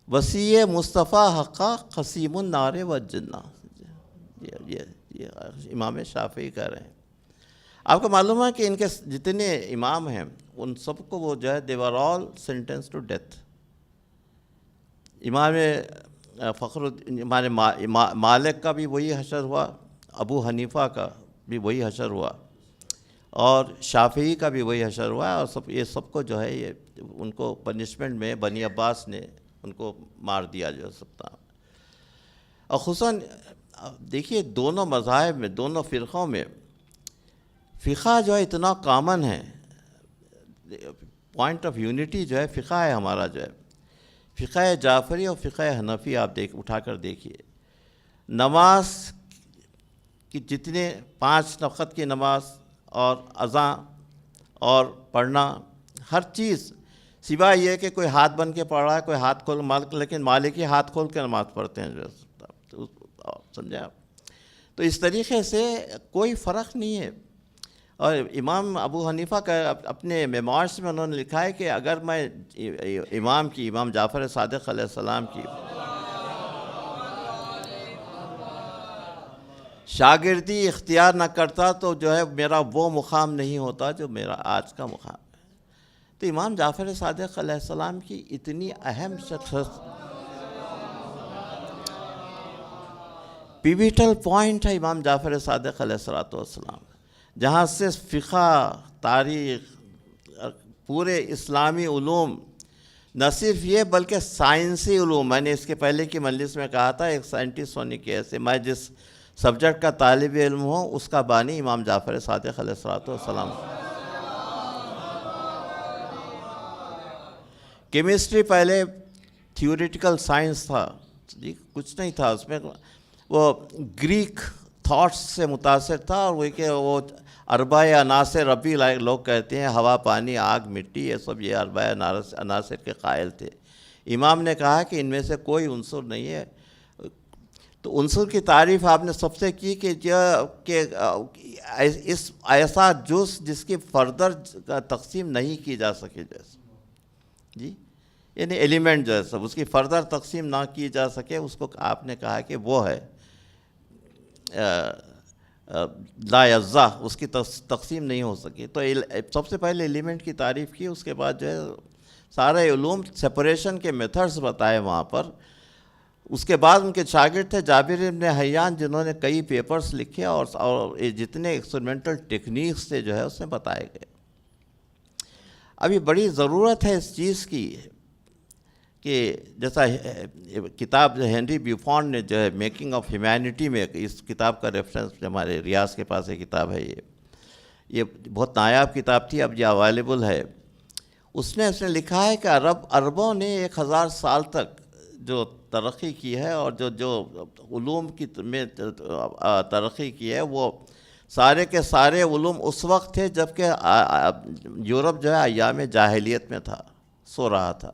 وسیع مصطفیٰ حقا قسیم النار والجنہ، یہ امام شافعی کہہ رہے ہیں۔ آپ کو معلوم ہے کہ ان کے جتنے امام ہیں ان سب کو وہ جو ہے they were all sentenced to death۔ امام مالک کا بھی وہی حشر ہوا، ابو حنیفہ کا بھی وہی حشر ہوا، اور شافعی کا بھی وہی حشر ہوا، اور یہ سب کو جو ہے یہ ان کو پنشمنٹ میں بنی عباس نے ان کو مار دیا جو سب تھا۔ اور خصوصاً دیکھیے دونوں مذاہب میں، دونوں فرقوں میں فقہ جو ہے اتنا کامن ہے، پوائنٹ آف یونٹی جو ہے فقہ ہے ہمارا جو ہے، فقہ جعفری اور فقہ حنفی آپ اٹھا کر دیکھیے۔ نماز کی جتنے 5 وقت کی نماز اور اذان اور پڑھنا، ہر چیز سوائے یہ کہ کوئی ہاتھ بن کے پڑھ رہا ہے، کوئی ہاتھ کھول، لیکن مالکی ہاتھ کھول کے نماز پڑھتے ہیں جو سمجھے آپ۔ تو اس طریقے سے کوئی فرق نہیں ہے۔ اور امام ابو حنیفہ کا اپنے میموارز میں انہوں نے لکھا ہے کہ اگر میں امام جعفر صادق علیہ السلام کی شاگردی اختیار نہ کرتا تو جو ہے میرا وہ مقام نہیں ہوتا جو میرا آج کا مقام ہے۔ تو امام جعفر صادق علیہ السلام کی اتنی اہم شخصیت، پیویٹل پوائنٹ ہے امام جعفر صادق علیہ السلام، جہاں سے فقہ، تاریخ، پورے اسلامی علوم، نہ صرف یہ بلکہ سائنسی علوم، میں نے اس کے پہلے کی مجلس میں کہا تھا ایک سائنٹسٹ ہونے کی ایسے میں جس سبجیکٹ کا طالب علم ہوں اس کا بانی امام جعفر صادق علیہ السلام۔ کیمسٹری پہلے تھیوریٹیکل سائنس تھا جی، کچھ نہیں تھا اس میں، وہ گریک تھاٹس سے متاثر تھا، اور وہ کہ وہ اربع عناصر ربی لوگ کہتے ہیں، ہوا، پانی، آگ، مٹی، یہ سب یہ اربع عناصر کے قائل تھے۔ امام نے کہا کہ ان میں سے کوئی عنصر نہیں ہے۔ تو عنصر کی تعریف آپ نے سب سے کی کہ اس ایسا جز جس کی فردر تقسیم نہیں کی جا سکے، جیسے جی، یعنی ایلیمنٹ جو ہے سب اس کی فردر تقسیم نہ کی جا سکے، اس کو آپ نے کہا کہ وہ ہے لا یجزا، اس کی تقسیم نہیں ہو سکی۔ تو سب سے پہلے ایلیمنٹ کی تعریف کی، اس کے بعد جو ہے سارے علوم سپریشن کے میتھڈز بتائے وہاں پر۔ اس کے بعد ان کے شاگرد تھے جابر بن حیان، جنہوں نے کئی پیپرز لکھے اور جتنے ایکسپریمنٹل ٹیکنیکس تھے جو ہے اس میں بتائے گئے۔ ابھی بڑی ضرورت ہے اس چیز کی کہ جیسا کتاب جو ہنری بیوفون نے جو ہے میکنگ آف ہیومینٹی میں، اس کتاب کا ریفرنس ہمارے ریاض کے پاس یہ کتاب ہے، یہ بہت نایاب کتاب تھی، اب یہ اویلیبل ہے۔ اس نے لکھا ہے کہ عربوں نے 1000 سال تک جو ترقی کی ہے اور جو علوم کی میں ترقی کی ہے، وہ سارے کے سارے علوم اس وقت تھے جب کہ یورپ جو ہے ایام جاہلیت میں تھا، سو رہا تھا۔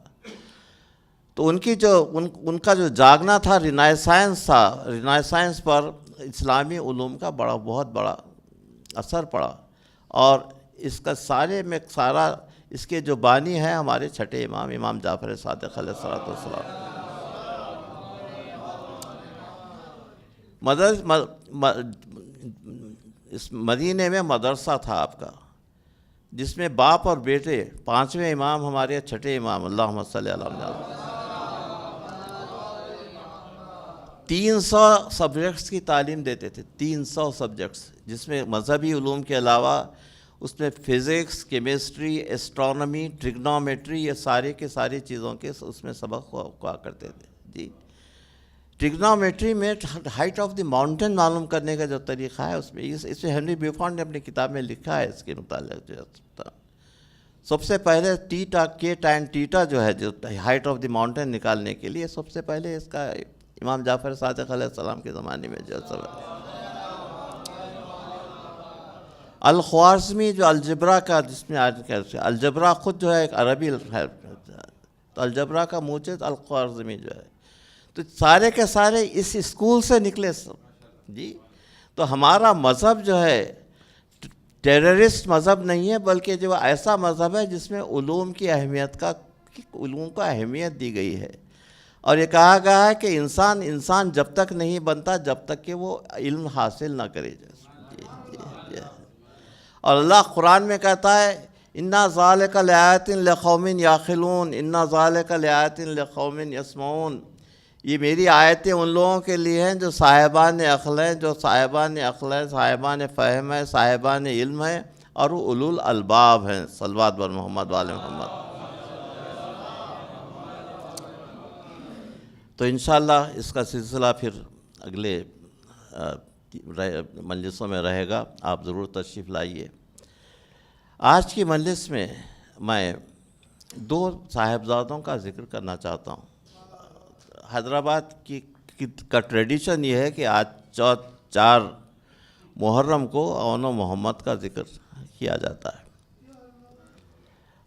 تو ان کا جو جاگنا تھا رینائسانس تھا، رینائسانس پر اسلامی علوم کا بہت بڑا اثر پڑا، اور اس کا سارا اس کے جو بانی ہیں ہمارے چھٹے امام جعفر صادق علیہ السلام۔ اس مدینے میں مدرسہ تھا آپ کا، جس میں باپ اور بیٹے 5ویں امام ہمارے چھٹے امام، اللہم صلی علی محمد، 300 سبجیکٹس کی تعلیم دیتے تھے، 300 سبجیکٹس، جس میں مذہبی علوم کے علاوہ اس میں فزکس، کیمسٹری، ایسٹرونومی، ٹریگنومیٹری، یہ سارے کے ساری چیزوں کے اس میں سبق ہوا کرتے تھے جی۔ ٹریگنومیٹری میں ہائٹ آف دی ماؤنٹین معلوم کرنے کا جو طریقہ ہے اس میں ہنری بیوفون نے اپنی کتاب میں لکھا ہے اس کے متعلق جو ہے، سب سے پہلے ٹیٹا کے ٹین ٹیٹا جو ہے جو ہائٹ آف دی ماؤنٹین نکالنے کے لیے سب سے پہلے اس کا امام جعفر صادق علیہ السلام کے زمانے میں جو سب الخوارزمی جو الجبرا کا، جس میں آج الجبرا خود جو ہے ایک عربی ہے، تو الجبرا کا موجد الخوارزمی جو ہے، تو سارے کے سارے اس اسکول سے نکلے سب جی۔ تو ہمارا مذہب جو ہے ٹیررسٹ مذہب نہیں ہے، بلکہ جو ایسا مذہب ہے جس میں علوم کی اہمیت علوم کو اہمیت دی گئی ہے، اور یہ کہا گیا ہے کہ انسان جب تک نہیں بنتا جب تک کہ وہ علم حاصل نہ کرے جائے. اور اللہ قرآن میں کہتا ہے اِنَّا ذَلِكَ لَآيَاتٍ لِقَوْمٍ يَعْقِلُونَ اِنَّا ذَلِكَ لَآيَاتٍ لِقَوْمٍ يَسْمَعُونَ. یہ میری آیتیں ان لوگوں کے لیے ہیں جو صاحبان عقل ہیں، جو صاحبان عقل ہیں، صاحبان فہم ہیں، صاحبان علم ہیں، اور وہ اولو الالباب ہیں. صلوات بر محمد وآل محمد. تو انشاءاللہ اس کا سلسلہ پھر اگلے مجلسوں میں رہے گا. آپ ضرور تشریف لائیے. آج کی مجلس میں میں 2 صاحبزادوں کا ذکر کرنا چاہتا ہوں. حیدرآباد کا ٹریڈیشن یہ ہے کہ آج 4 محرم کو اون و محمد کا ذکر کیا جاتا ہے.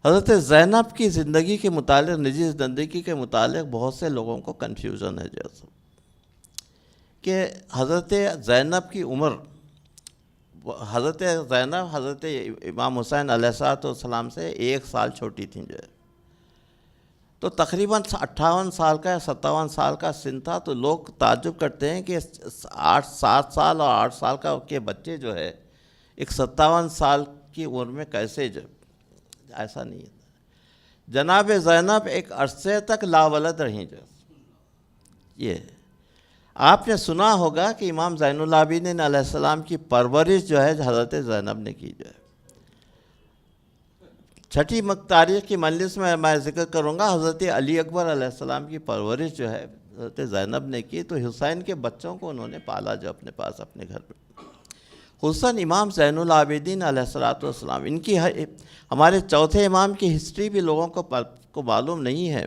حضرت زینب کی زندگی کے متعلق، نجی زندگی کے متعلق بہت سے لوگوں کو کنفیوژن ہے جیسا کہ حضرت زینب کی عمر، حضرت زینب حضرت امام حسین علیہ السلام سے 1 سال چھوٹی تھیں جو ہے. تو تقریباً 58 سال کا یا 57 سال کا سن تھا. تو لوگ تعجب کرتے ہیں کہ 7 سال اور 8 سال کے بچے جو ہے ایک 57 سال کی عمر میں کیسے جو، ایسا نہیں ہے. جناب زینب ایک عرصے تک لاولد رہیں جو. یہ آپ نے سنا ہوگا کہ امام زین العابدین علیہ السلام کی پرورش جو ہے حضرت زینب نے کی جو ہے. چھٹی تاریخ کی مجلس میں ذکر کروں گا حضرت علی اکبر علیہ السلام کی پرورش جو ہے حضرت زینب نے کی. تو حسین کے بچوں کو انہوں نے پالا جو اپنے پاس اپنے گھر میں. حسین امام زین العابدین علیہ السلام، ان کی ہمارے چوتھے امام کی ہسٹری بھی لوگوں کو معلوم نہیں ہے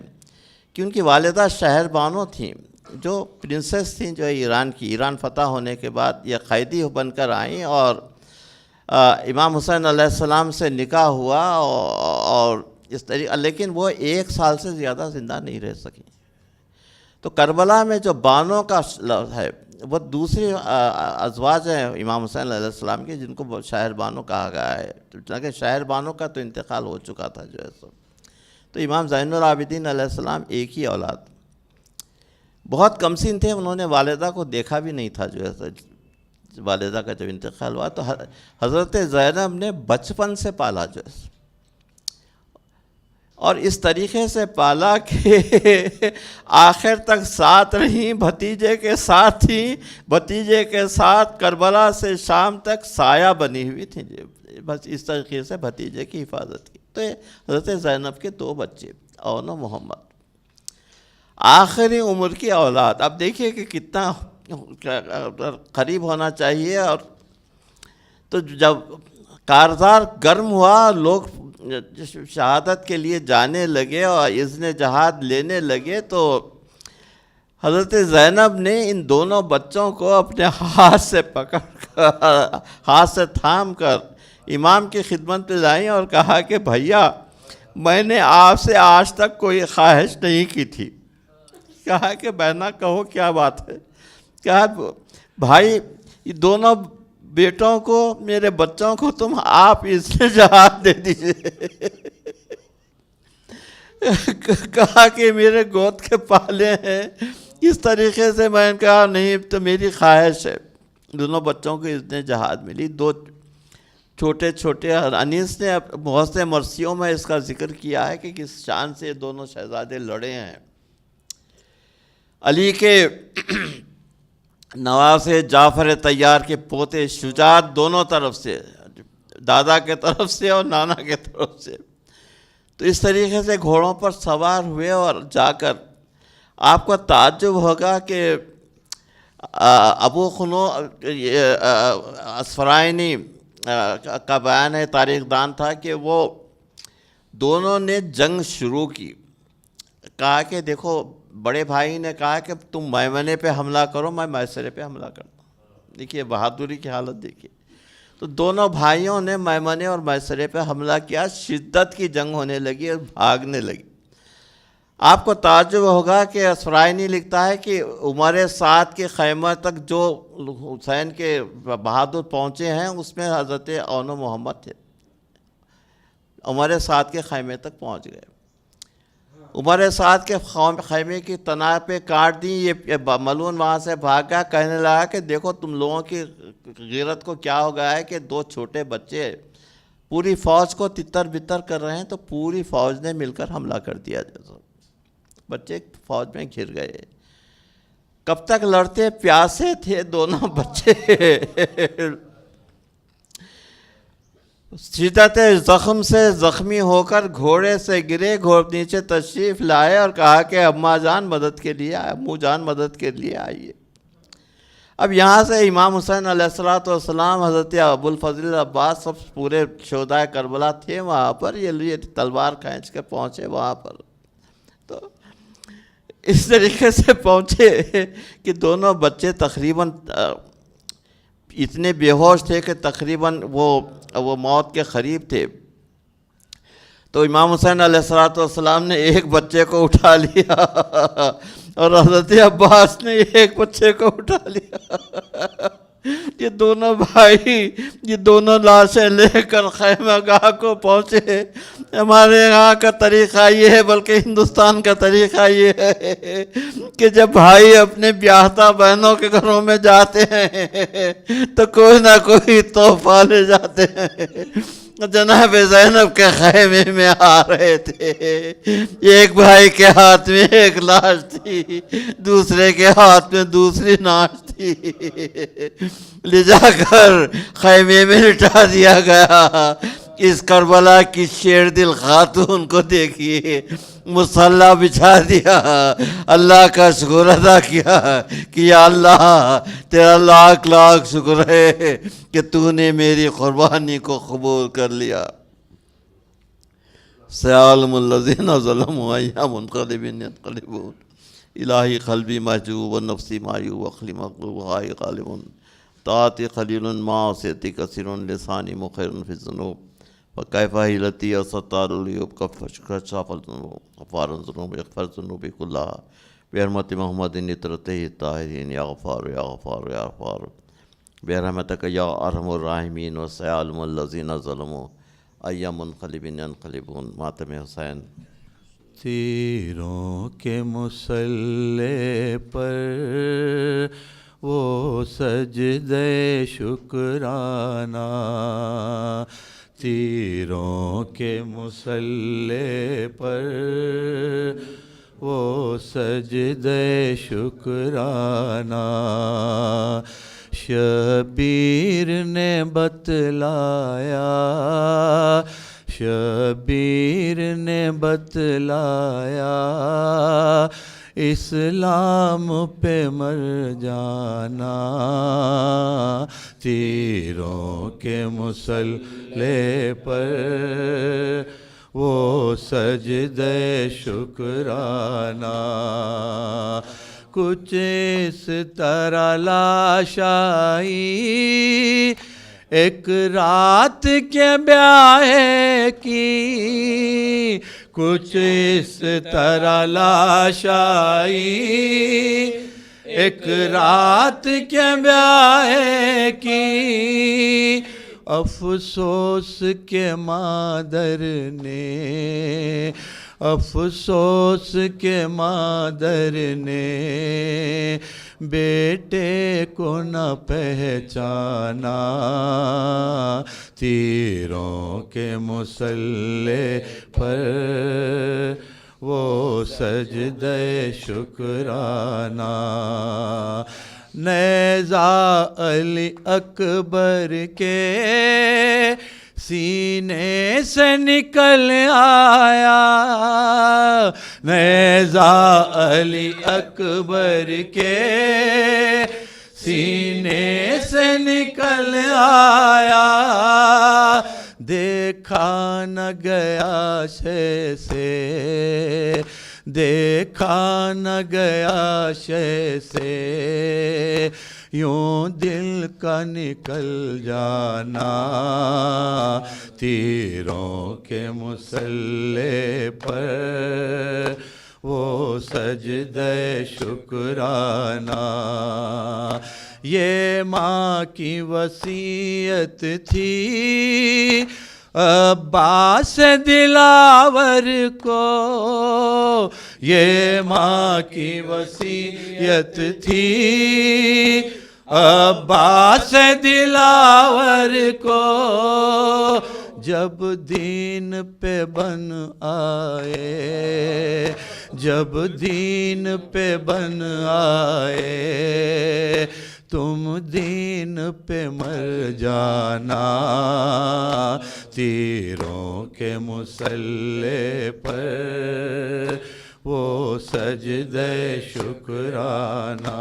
کہ ان کی والدہ شہر بانو تھیں، جو پرنسس تھیں جو ایران کی. ایران فتح ہونے کے بعد یہ قیدی بن کر آئیں اور امام حسین علیہ السلام سے نکاح ہوا اور اس طریقے، لیکن وہ 1 سال سے زیادہ زندہ نہیں رہ سکیں. تو کربلا میں جو بانو کا لفظ ہے وہ دوسری ازواج ہیں امام حسین علیہ السلام کے، جن کو شہر بانو کہا گیا ہے. چونکہ شہر بانو کا تو انتقال ہو چکا تھا جو ہے سب. تو امام زین العابدین علیہ السلام ایک ہی اولاد، بہت کم سن تھے. انہوں نے والدہ کو دیکھا بھی نہیں تھا جو ہے. والدہ کا جب انتقال ہوا تو حضرت زینب نے بچپن سے پالا جو ہے، اور اس طریقے سے پالا کہ آخر تک ساتھ رہیں، بھتیجے کے ساتھ تھیں، بھتیجے کے ساتھ کربلا سے شام تک سایہ بنی ہوئی تھیں. بس اس طریقے سے بھتیجے کی حفاظت کی. تو حضرت زینب کے 2 بچے اون و محمد، آخری عمر کی اولاد. اب دیکھیے کہ کتنا قریب ہونا چاہیے. اور تو جب کارزار گرم ہوا، لوگ شہادت کے لیے جانے لگے اور اذن جہاد لینے لگے، تو حضرت زینب نے ان دونوں بچوں کو اپنے ہاتھ سے پکڑ کر، ہاتھ سے تھام کر امام کی خدمت میں لائیں اور کہا کہ بھیا میں نے آپ سے آج تک کوئی خواہش نہیں کی تھی. کہا کہ بہنا کہو کیا بات ہے. کہا بھائی یہ دونوں بیٹوں کو، میرے بچوں کو تم آپ اذن جہاد دے دیجئے. کہا کہ میرے گود کے پالے ہیں. اس طریقے سے میں نے کہا نہیں تو میری خواہش ہے. دونوں بچوں کو اذن جہاد ملی. 2 چھوٹے چھوٹے، انیس نے بہت سے مرثیوں میں اس کا ذکر کیا ہے کہ کس شان سے دونوں شہزادے لڑے ہیں. علی کے نواسے جعفر طیار کے پوتے شجاعت دونوں طرف سے، دادا کے طرف سے اور نانا کے طرف سے. تو اس طریقے سے گھوڑوں پر سوار ہوئے اور جا کر آپ کو تعجب ہوگا کہ ابو خنو اسفرائنی کا بیان ہے، تاریخ دان تھا، کہ وہ دونوں نے جنگ شروع کی. کہا کہ دیکھو بڑے بھائی نے کہا کہ تم میمنے پہ حملہ کرو، میں میسرے پہ حملہ کرتا ہوں. دیکھیے بہادری کی حالت دیکھیے. تو دونوں بھائیوں نے میمنے اور میسرے پہ حملہ کیا. شدت کی جنگ ہونے لگی اور بھاگنے لگی. آپ کو تعجب ہوگا کہ اسفرائنی لکھتا ہے کہ عمر سعد کے خیمہ تک جو حسین کے بہادر پہنچے ہیں اس میں حضرت اون و محمد تھے. عمر سعد کے خیمے تک پہنچ گئے. عمر سعد کے خیمے کی تناب پہ کاٹ دی. یہ ملعون وہاں سے بھاگا, کہنے لگا کہ دیکھو تم لوگوں کی غیرت کو کیا ہو گیا ہے کہ دو چھوٹے بچے پوری فوج کو تتر بتر کر رہے ہیں, تو پوری فوج نے مل کر حملہ کر دیا. جیسا بچے فوج میں گھر گئے. کب تک لڑتے, پیاسے تھے دونوں بچے. شدت زخم سے زخمی ہو کر گھوڑے سے گرے, نیچے تشریف لائے اور کہا کہ اماں جان مدد کے لیے, امو جان مدد کے لیے آئیے. اب یہاں سے امام حسین علیہ السلام, حضرت ابو الفضل عباس, سب پورے شہداء کربلا تھے وہاں پر. یہ تلوار کھینچ کے پہنچے وہاں پر. تو اس طریقے سے پہنچے کہ دونوں بچے تقریباً اتنے بے ہوش تھے کہ تقریباً وہ موت کے قریب تھے. تو امام حسین علیہ السلام نے ایک بچے کو اٹھا لیا اور حضرت عباس نے ایک بچے کو اٹھا لیا. یہ دونوں بھائی, یہ دونوں لاشیں لے کر خیمہ گاہ کو پہنچے. ہمارے یہاں کا طریقہ یہ ہے, بلکہ ہندوستان کا طریقہ یہ ہے کہ جب بھائی اپنے بیاہتا بہنوں کے گھروں میں جاتے ہیں تو کوئی نہ کوئی تحفہ لے جاتے ہیں. جناب زینب کے خیمے میں آ رہے تھے. ایک بھائی کے ہاتھ میں ایک لاش تھی, دوسرے کے ہاتھ میں دوسری لاش تھی. لے جا کر خیمے میں لٹا دیا گیا. اس کربلا کی شیر دل خاتون کو دیکھیے, مصلی بچھا دیا, اللہ کا شکر ادا کیا کہ یا اللہ تیرا لاکھ لاکھ شکر ہے کہ تو نے میری قربانی کو قبول کر لیا. سیعلم الذین ظلموا ای منقلب ینقلبون. الہی قلبی محجوب و نفسی معیوب و عقلی مغلوب غائی غالب. طاعتی قلیل معصیتی کثیر لسانی مخیر فی الذنوب. وکیف حیلتی و ستار العیوب کشاف الذنوب غفار الذنوب یغفر الذنوب کلہا بحرمت محمد اطرتہ الطاہرین. یا غفار یا غفار یا غفار برحمتک یا ارحم الراحمین. و سیعلم الذین ظلموا ای منقلب ینقلبون. ماتم حسین. تیروں کے مصلی پر وہ سجدے شکرانہ, تیروں کے مصلی پر وہ سجدے شکرانہ. شبیر نے بتلایا, شبیر نے بتلایا, اسلام پہ مر جانا. تیروں کے مصلی پر وہ سجدے شکرانہ. کچھ اس طرح لاش آئی ایک رات کے بیاہ کی. کچھ اس طرح لاش آئی ایک رات کے بیاہ کی. افسوس کے مادر نے, افسوس کے مادر نے بیٹے کو نہ پہچانا. تیروں کے مصلی پر وہ سجدہ شکرانہ. نیزہ علی اکبر کے سینے سے نکل آیا, نیزہ علی اکبر کے سینے سے نکل آیا. دیکھا نہ گیا شے سے, دیکھا نہ گیا شے سے, یوں دل کا نکل جانا. تیروں کے مصلی پر وہ سجدہ شکرانہ. یہ ماں کی وصیت تھی عباس دلاور کو یہ ماں کی وصیت تھی، عباس دلاور کو جب دین پہ بن آئے، جب دین پہ بن آئے، تم دین پہ مر جانا، تیروں کے مسلح پر وہ سجدہ شکرانہ،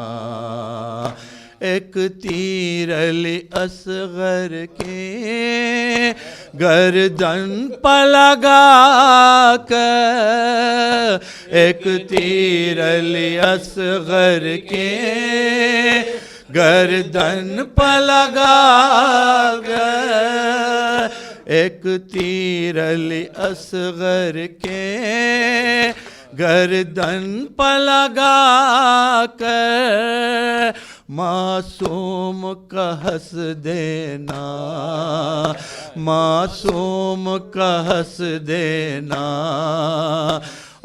ایک تیر علی اصغر کے گردن پہ لگا کر، ایک تیر علی اصغر کے گردن پہ لگا کر، ایک تیر علی اصغر کے گردن پہ لگا کر، معصوم کا ہنس دینا، معصوم کا ہنس دینا،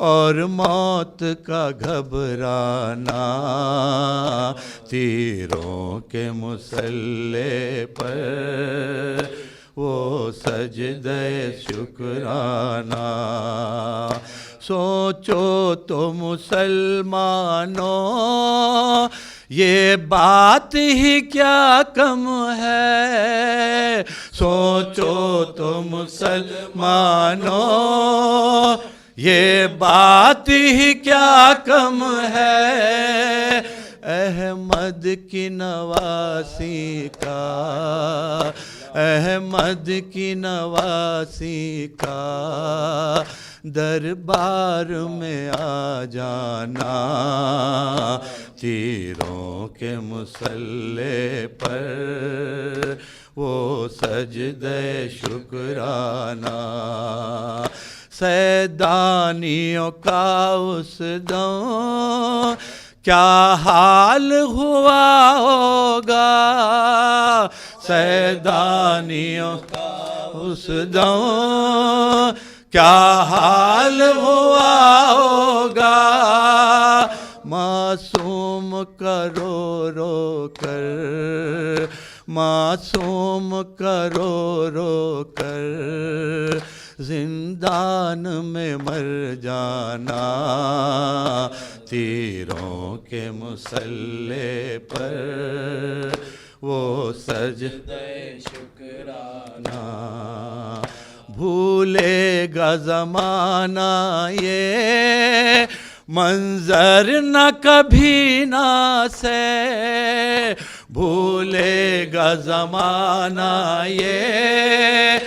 اور موت کا گھبرانا، تیروں کے مسلح پر وہ سجدہ شکرانہ، سوچو تو مسلمانوں یہ بات ہی کیا کم ہے، سوچو تو مسلمانوں یہ بات ہی کیا کم ہے، احمد کی نواسی کا، احمد کی نواسی کا دربار میں آ جانا، تیروں کے مسلح پر وہ سجدہ شکرانہ، سیدانیوں کا اس دم کیا حال ہوا ہوگا، سیدانیوں کا اس دم کیا حال ہوا ہوگا، معصوم کا رو رو کر، معصوم کا رو رو کر زندان میں مر جانا، تیروں کے مسلح پر وہ سجدہ شکرانہ، بھولے گا زمانہ یہ منظر نہ کبھی نہ سے، بھولے گا زمانہ یہ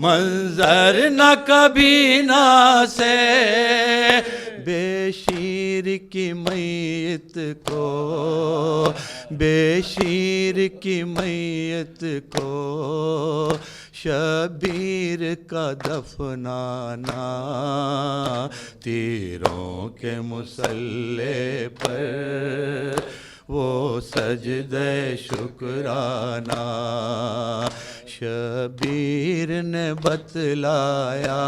منظر نہ کبھی نہ سے، بے شیر کی میت کو، بے شیر کی میت کو شبیر کا دفنانا، تیروں کے مسلح پر وہ سجدہ شکرانہ، شبیر نے بتلایا،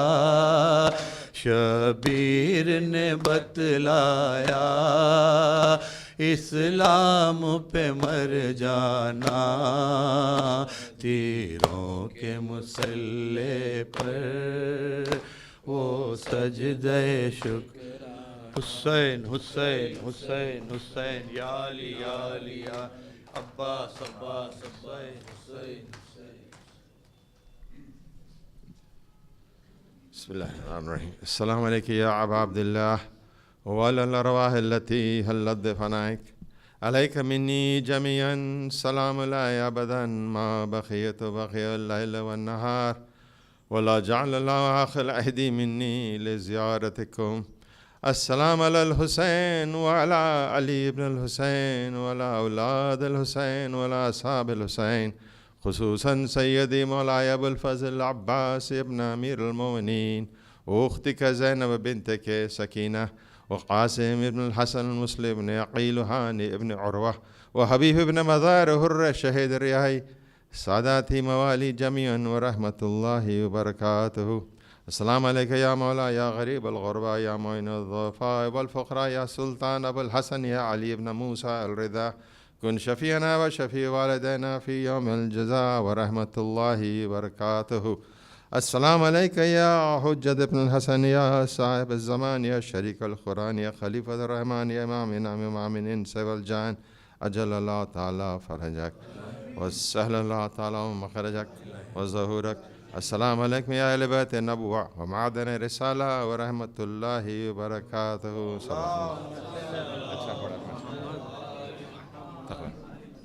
شبیر نے بتلایا اسلام پہ مر جانا، تیروں کے مسلح پر وہ سجدہ شکر، حسین حسین حسین حسین، یا علی یا علی یا عباس عباس، حسین حسین حسین۔ بسم الله الرحمن الرحيم. السلام عليك يا أبا عبد الله وعلى الأرواح التي هلت بفنائك، عليك مني جميعا سلام الله أبدا ما بقيت بقي الليل والنهار، ولا جعل الله آخر عهدي مني لزيارتكم. السلام على الحسين وعلى علي بن الحسين وعلى أولاد الحسين وعلى أصحاب الحسين، خصوصا سيدي مولاي أبو الفضل العباس ابن أمير المؤمنين، وأختك زينب بنتك سكينة، وقاسم ابن الحسن المسلم بن عقيل هاني ابن عروة، وحبيب ابن مزار هر الشهيد الرياحي، ساداتي موالي جميعا ورحمة الله وبركاته. السلام عليك يا مولاي يا غريب الغرباء يا معين الضعفاء والفقراء يا سلطان أبو الحسن يا علي بن موسى الرضا. كن شفيعنا وشفيع والدينا في يوم الجزاء ورحمة الله وبركاته. السلام عليك يا حجة ابن الحسن يا صاحب الزمان يا شريك القرآن يا خليفة الرحمن يا إمامنا إمام الإنس والجان. أجل الله تعالى فرجك وسهل الله تعالى مخرجك وظهورك. السلام عليكم يا أهل بيت النبوة ومعدن الرسالة ورحمة الله وبركاته.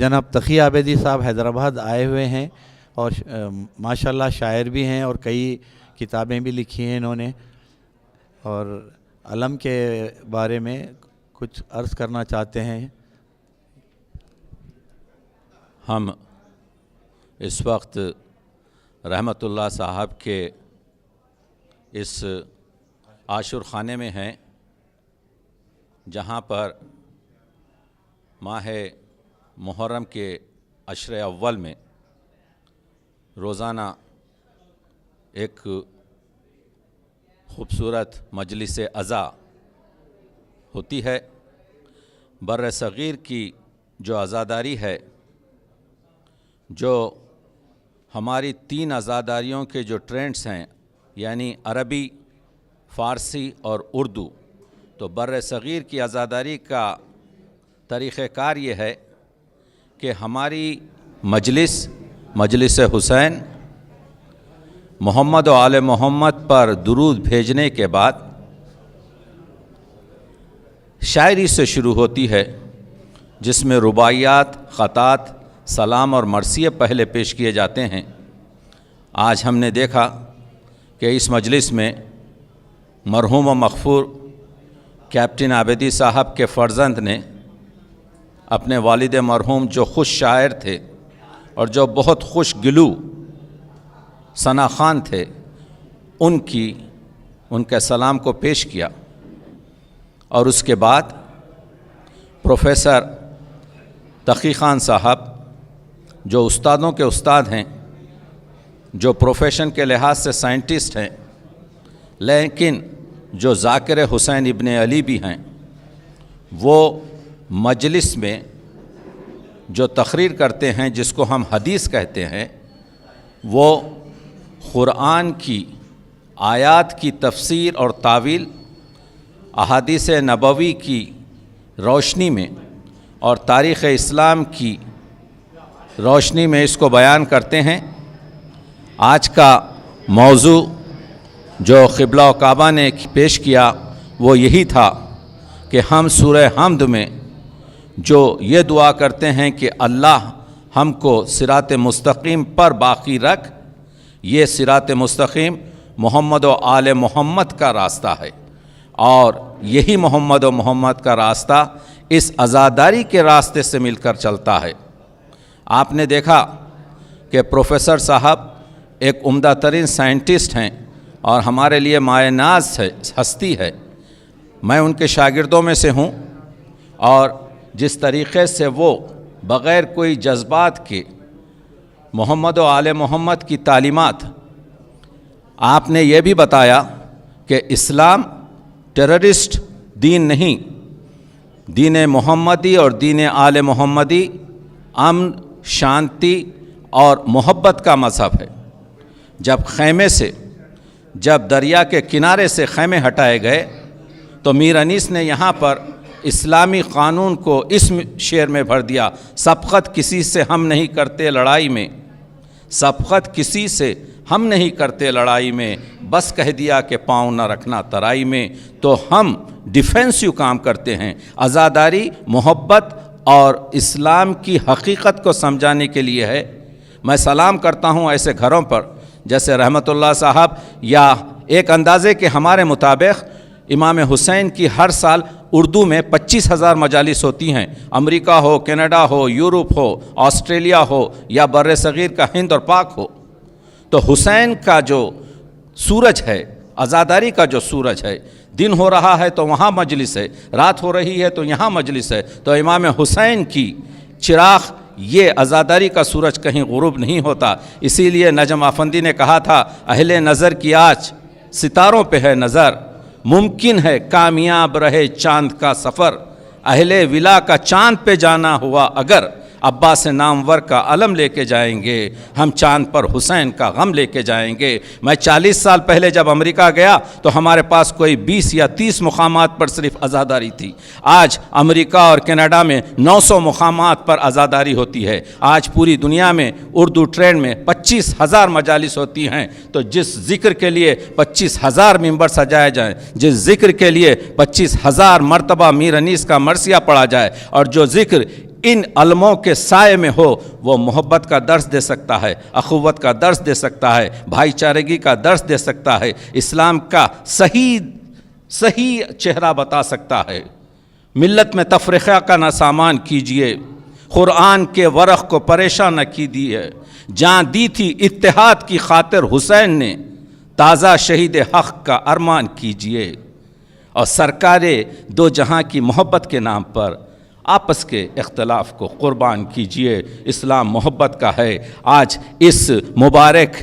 جناب تقی عابدی صاحب حیدرآباد آئے ہوئے ہیں اور ماشاءاللہ شاعر بھی ہیں اور کئی کتابیں بھی لکھی ہیں انہوں نے، اور علم کے بارے میں کچھ عرض کرنا چاہتے ہیں. ہم اس وقت رحمت اللہ صاحب کے اس عاشور خانے میں ہیں، جہاں پر ماہ محرم کے عشر اول میں روزانہ ایک خوبصورت مجلس عزا ہوتی ہے. بر صغیر کی جو عزاداری ہے، جو ہماری 3 عزاداریوں کے جو ٹرینڈز ہیں، یعنی عربی، فارسی اور اردو، تو بر صغیر کی عزاداری کا طریقہ کار یہ ہے کہ ہماری مجلس حسین محمد و آل محمد پر درود بھیجنے کے بعد شاعری سے شروع ہوتی ہے، جس میں رباعیات، خطات، سلام اور مرثیے پہلے پیش کیے جاتے ہیں. آج ہم نے دیکھا کہ اس مجلس میں مرحوم و مغفور کیپٹن عابدی صاحب کے فرزند نے اپنے والد مرحوم، جو خوش شاعر تھے اور جو بہت خوش گلو ثنا خان تھے، ان کے سلام کو پیش کیا. اور اس کے بعد پروفیسر تقی خان صاحب، جو استادوں کے استاد ہیں، جو پروفیشن کے لحاظ سے سائنٹسٹ ہیں، لیکن جو ذاکر حسین ابن علی بھی ہیں، وہ مجلس میں جو تقریر کرتے ہیں، جس کو ہم حدیث کہتے ہیں، وہ قرآن کی آیات کی تفسیر اور تاویل احادیث نبوی کی روشنی میں اور تاریخ اسلام کی روشنی میں اس کو بیان کرتے ہیں. آج کا موضوع جو قبلہ و کعبہ نے پیش کیا وہ یہی تھا کہ ہم سورہ حمد میں جو یہ دعا کرتے ہیں کہ اللہ ہم کو صراط مستقیم پر باقی رکھ. یہ صراط مستقیم محمد و آل محمد کا راستہ ہے، اور یہی محمد و محمد کا راستہ اس عزاداری کے راستے سے مل کر چلتا ہے. آپ نے دیکھا کہ پروفیسر صاحب ایک عمدہ ترین سائنٹسٹ ہیں اور ہمارے لیے مایہ ناز ہستی ہے. میں ان کے شاگردوں میں سے ہوں، اور جس طریقے سے وہ بغیر کوئی جذبات کے محمد و آل محمد کی تعلیمات، آپ نے یہ بھی بتایا کہ اسلام ٹیررسٹ دین نہیں، دین محمدی اور دین آل محمدی امن، شانتی اور محبت کا مذہب ہے. جب دریا کے کنارے سے خیمے ہٹائے گئے تو میر انیس نے یہاں پر اسلامی قانون کو اس شعر میں بھر دیا: سبقت کسی سے ہم نہیں کرتے لڑائی میں، سبقت کسی سے ہم نہیں کرتے لڑائی میں، بس کہہ دیا کہ پاؤں نہ رکھنا ترائی میں. تو ہم ڈیفینسو کام کرتے ہیں. عزاداری محبت اور اسلام کی حقیقت کو سمجھانے کے لیے ہے. میں سلام کرتا ہوں ایسے گھروں پر جیسے رحمت اللہ صاحب، یا ایک اندازے کے ہمارے مطابق امام حسین کی ہر سال اردو میں 25,000 مجالس ہوتی ہیں. امریکہ ہو، کینیڈا ہو، یورپ ہو، آسٹریلیا ہو، یا بر صغیر کا ہند اور پاک ہو. تو حسین کا جو سورج ہے، عزاداری کا جو سورج ہے، دن ہو رہا ہے تو وہاں مجلس ہے، رات ہو رہی ہے تو یہاں مجلس ہے. تو امام حسین کی چراغ، یہ عزاداری کا سورج کہیں غروب نہیں ہوتا. اسی لیے نجم افندی نے کہا تھا: اہل نظر کی آج ستاروں پہ ہے نظر، ممکن ہے کامیاب رہے چاند کا سفر. اہل ولا کا چاند پہ جانا ہوا اگر، عباس نامور کا علم لے کے جائیں گے، ہم چاند پر حسین کا غم لے کے جائیں گے. میں 40 سال پہلے جب امریکہ گیا تو ہمارے پاس کوئی 20 یا 30 مقامات پر صرف عزاداری تھی. آج امریکہ اور کینیڈا میں 900 مقامات پر عزاداری ہوتی ہے. آج پوری دنیا میں اردو ٹرینڈ میں 25,000 مجالس ہوتی ہیں. تو جس ذکر کے لیے 25,000 ممبر سجائے جائیں، جس ذکر کے لیے 25,000 مرتبہ میر انیس کا مرثیہ پڑھا جائے، اور جو ذکر ان علموں کے سائے میں ہو، وہ محبت کا درس دے سکتا ہے، اخوت کا درس دے سکتا ہے، بھائی چارگی کا درس دے سکتا ہے، اسلام کا صحیح چہرہ بتا سکتا ہے. ملت میں تفرقہ کا نہ سامان کیجئے، قرآن کے ورق کو پریشان نہ کیجئے. جان دی تھی اتحاد کی خاطر حسین نے، تازہ شہید حق کا ارمان کیجئے. اور سرکار دو جہاں کی محبت کے نام پر آپس کے اختلاف کو قربان کیجئے. اسلام محبت کا ہے. آج اس مبارک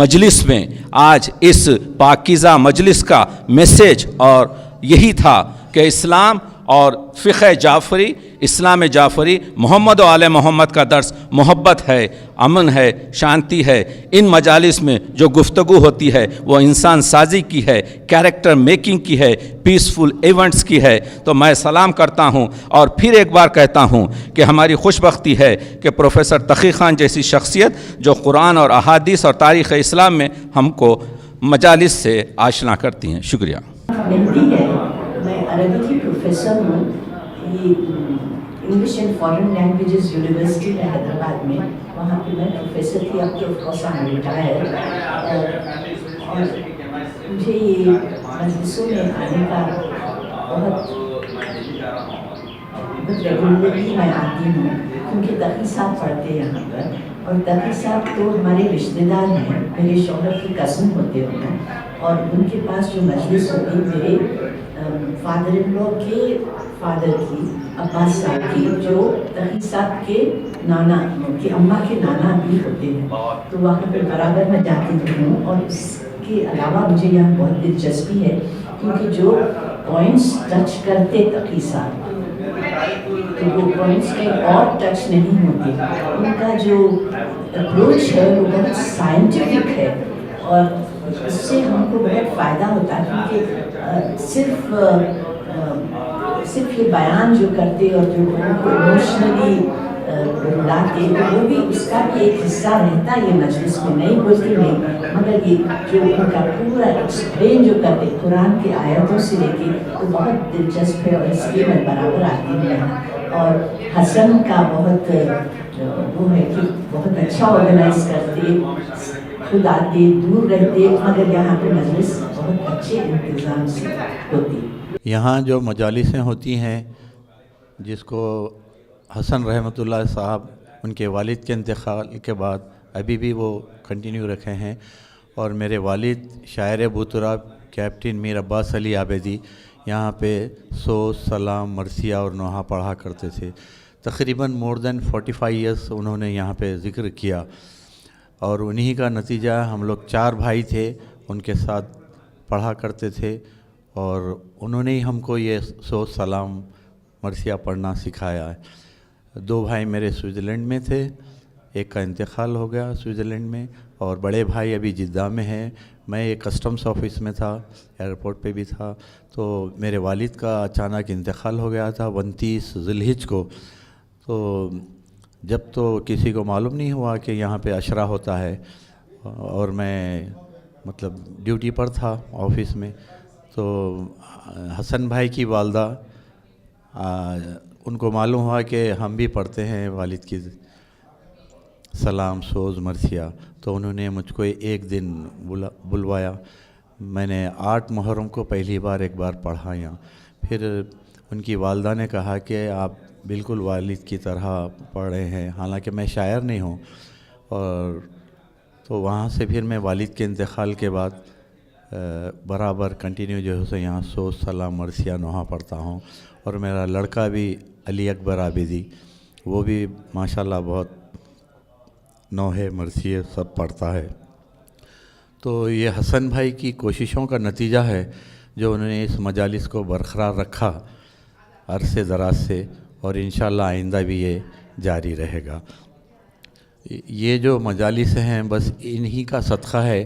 مجلس میں، آج اس پاکیزہ مجلس کا میسیج اور یہی تھا کہ اسلام اور فقہ جعفری، اسلام جعفری، محمد و آل محمد کا درس محبت ہے، امن ہے، شانتی ہے. ان مجالس میں جو گفتگو ہوتی ہے وہ انسان سازی کی ہے، کیریکٹر میکنگ کی ہے، پیسفل ایونٹس کی ہے. تو میں سلام کرتا ہوں اور پھر ایک بار کہتا ہوں کہ ہماری خوش بختی ہے کہ پروفیسر تقی خان جیسی شخصیت جو قرآن اور احادیث اور تاریخ اسلام میں ہم کو مجالس سے آشنا کرتی ہیں. شکریہ. میں عربی کی پروفیسر ہوں، یہ English and foreign languages university ہے حیدرآباد میں، وہاں پہ میں پروفیسر تھی. اب تو of course I am retired. اور مجھے یہ مجلسوں میں آنے کا بہت ریگولرلی میں آتی ہوں، کیونکہ تقی صاحب پڑھتے ہیں یہاں پر، اور تقی صاحب تو ہمارے رشتہ دار ہیں، میرے شوہر کی کزن ہوتے ہیں. اور ان کے پاس جو مجلس ہوتی میرے فادر ان لو کے فادر کی، عباس صاحب کی، جو تقی صاحب کے نانا کے اماں کے نانا بھی ہوتے ہیں. تو وہاں پہ برابر میں جاتی ہوں. اور اس کے علاوہ مجھے یہاں بہت دلچسپی ہے کیونکہ جو پوائنٹس ٹچ کرتے تقی صاحب، تو وہ پوائنٹس کہیں اور ٹچ نہیں ہوتے. ان کا جو اپروچ ہے وہ بہت سائنٹیفک ہے، اور اس سے ہم کو بہت فائدہ ہوتا ہے. کیونکہ صرف یہ بیان جو کرتے اور جو ان کو ایموشنلی رلاتے، تو وہ بھی اس کا بھی ایک حصہ رہتا ہے یہ مجلس میں. نہیں بولتے نہیں، مگر یہ جو ان کا پورا ایکسپلین جو کرتے قرآن کی آیتوں سے لے کے، تو بہت دلچسپ ہے. اور اس لیے میں برابر آتی ہوں. اور حسن کا بہت وہ ہے کہ بہت اچھا آرگنائز کرتے، خود آتے، دور رہتے، مگر یہاں پہ مجلس بہت اچھے انتظام سے ہوتی. یہاں جو مجالسیں ہوتی ہیں جس کو حسن رحمۃ اللہ صاحب ان کے والد کے انتقال کے بعد ابھی بھی وہ کنٹینیو رکھے ہیں، اور میرے والد شاعر ابو تراب کیپٹن میر عباس علی عابدی یہاں پہ سوز، سلام، مرثیہ اور نوحہ پڑھا کرتے تھے. تقریباً مور دین 45 ایئرس انہوں نے یہاں پہ ذکر کیا، اور انہی کا نتیجہ ہم لوگ 4 بھائی تھے ان کے ساتھ پڑھا کرتے تھے، اور انہوں نے ہی ہم کو یہ سوز، سلام، مرثیہ پڑھنا سکھایا ہے. 2 بھائی میرے سوئٹزرلینڈ میں تھے، ایک کا انتقال ہو گیا سوئٹزرلینڈ میں، اور بڑے بھائی ابھی جدہ میں ہیں. میں ایک کسٹمس آفس میں تھا، ایئرپورٹ پہ بھی تھا. تو میرے والد کا اچانک انتقال ہو گیا تھا 29 ذی الحجہ کو. تو جب تو کسی کو معلوم نہیں ہوا کہ یہاں پہ عشرہ ہوتا ہے، اور میں مطلب ڈیوٹی پر تھا آفس میں. تو حسن بھائی کی والدہ ان کو معلوم ہوا کہ ہم بھی پڑھتے ہیں والد کی سلام، سوز، مرثیہ. تو انہوں نے مجھ کو ایک دن بلوایا. میں نے 8 محرم کو پہلی بار ایک بار پڑھا یہاں. پھر ان کی والدہ نے کہا کہ آپ بالکل والد کی طرح پڑھ رہے ہیں، حالانکہ میں شاعر نہیں ہوں. اور تو وہاں سے پھر میں والد کے انتقال کے بعد برابر کنٹینیو جو ہے اسے یہاں سوز، سلام، مرثیہ، نوحہ پڑھتا ہوں. اور میرا لڑکا بھی علی اکبر عابدی، وہ بھی ماشاءاللہ بہت نوحے، مرثیے سب پڑھتا ہے. تو یہ حسن بھائی کی کوششوں کا نتیجہ ہے جو انہوں نے اس مجالس کو برقرار رکھا عرصے دراز سے، اور انشاءاللہ آئندہ بھی یہ جاری رہے گا. یہ جو مجالس ہیں بس انہی کا صدقہ ہے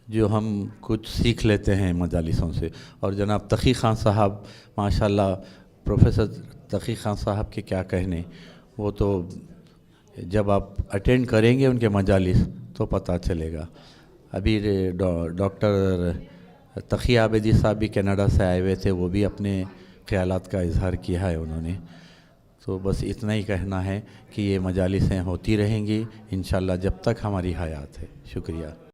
جو ہم کچھ سیکھ لیتے ہیں مجالسوں سے. اور جناب تقی خان صاحب ماشاءاللہ، پروفیسر تقی خان صاحب کے کیا کہنے، وہ تو جب آپ اٹینڈ کریں گے ان کے مجالس تو پتہ چلے گا. ابھی ڈاکٹر تقی عابدی صاحب بھی کینیڈا سے آئے ہوئے تھے، وہ بھی اپنے خیالات کا اظہار کیا ہے انہوں نے. تو بس اتنا ہی کہنا ہے کہ یہ مجالسیں ہوتی رہیں گی انشاءاللہ جب تک ہماری حیات ہے. شکریہ.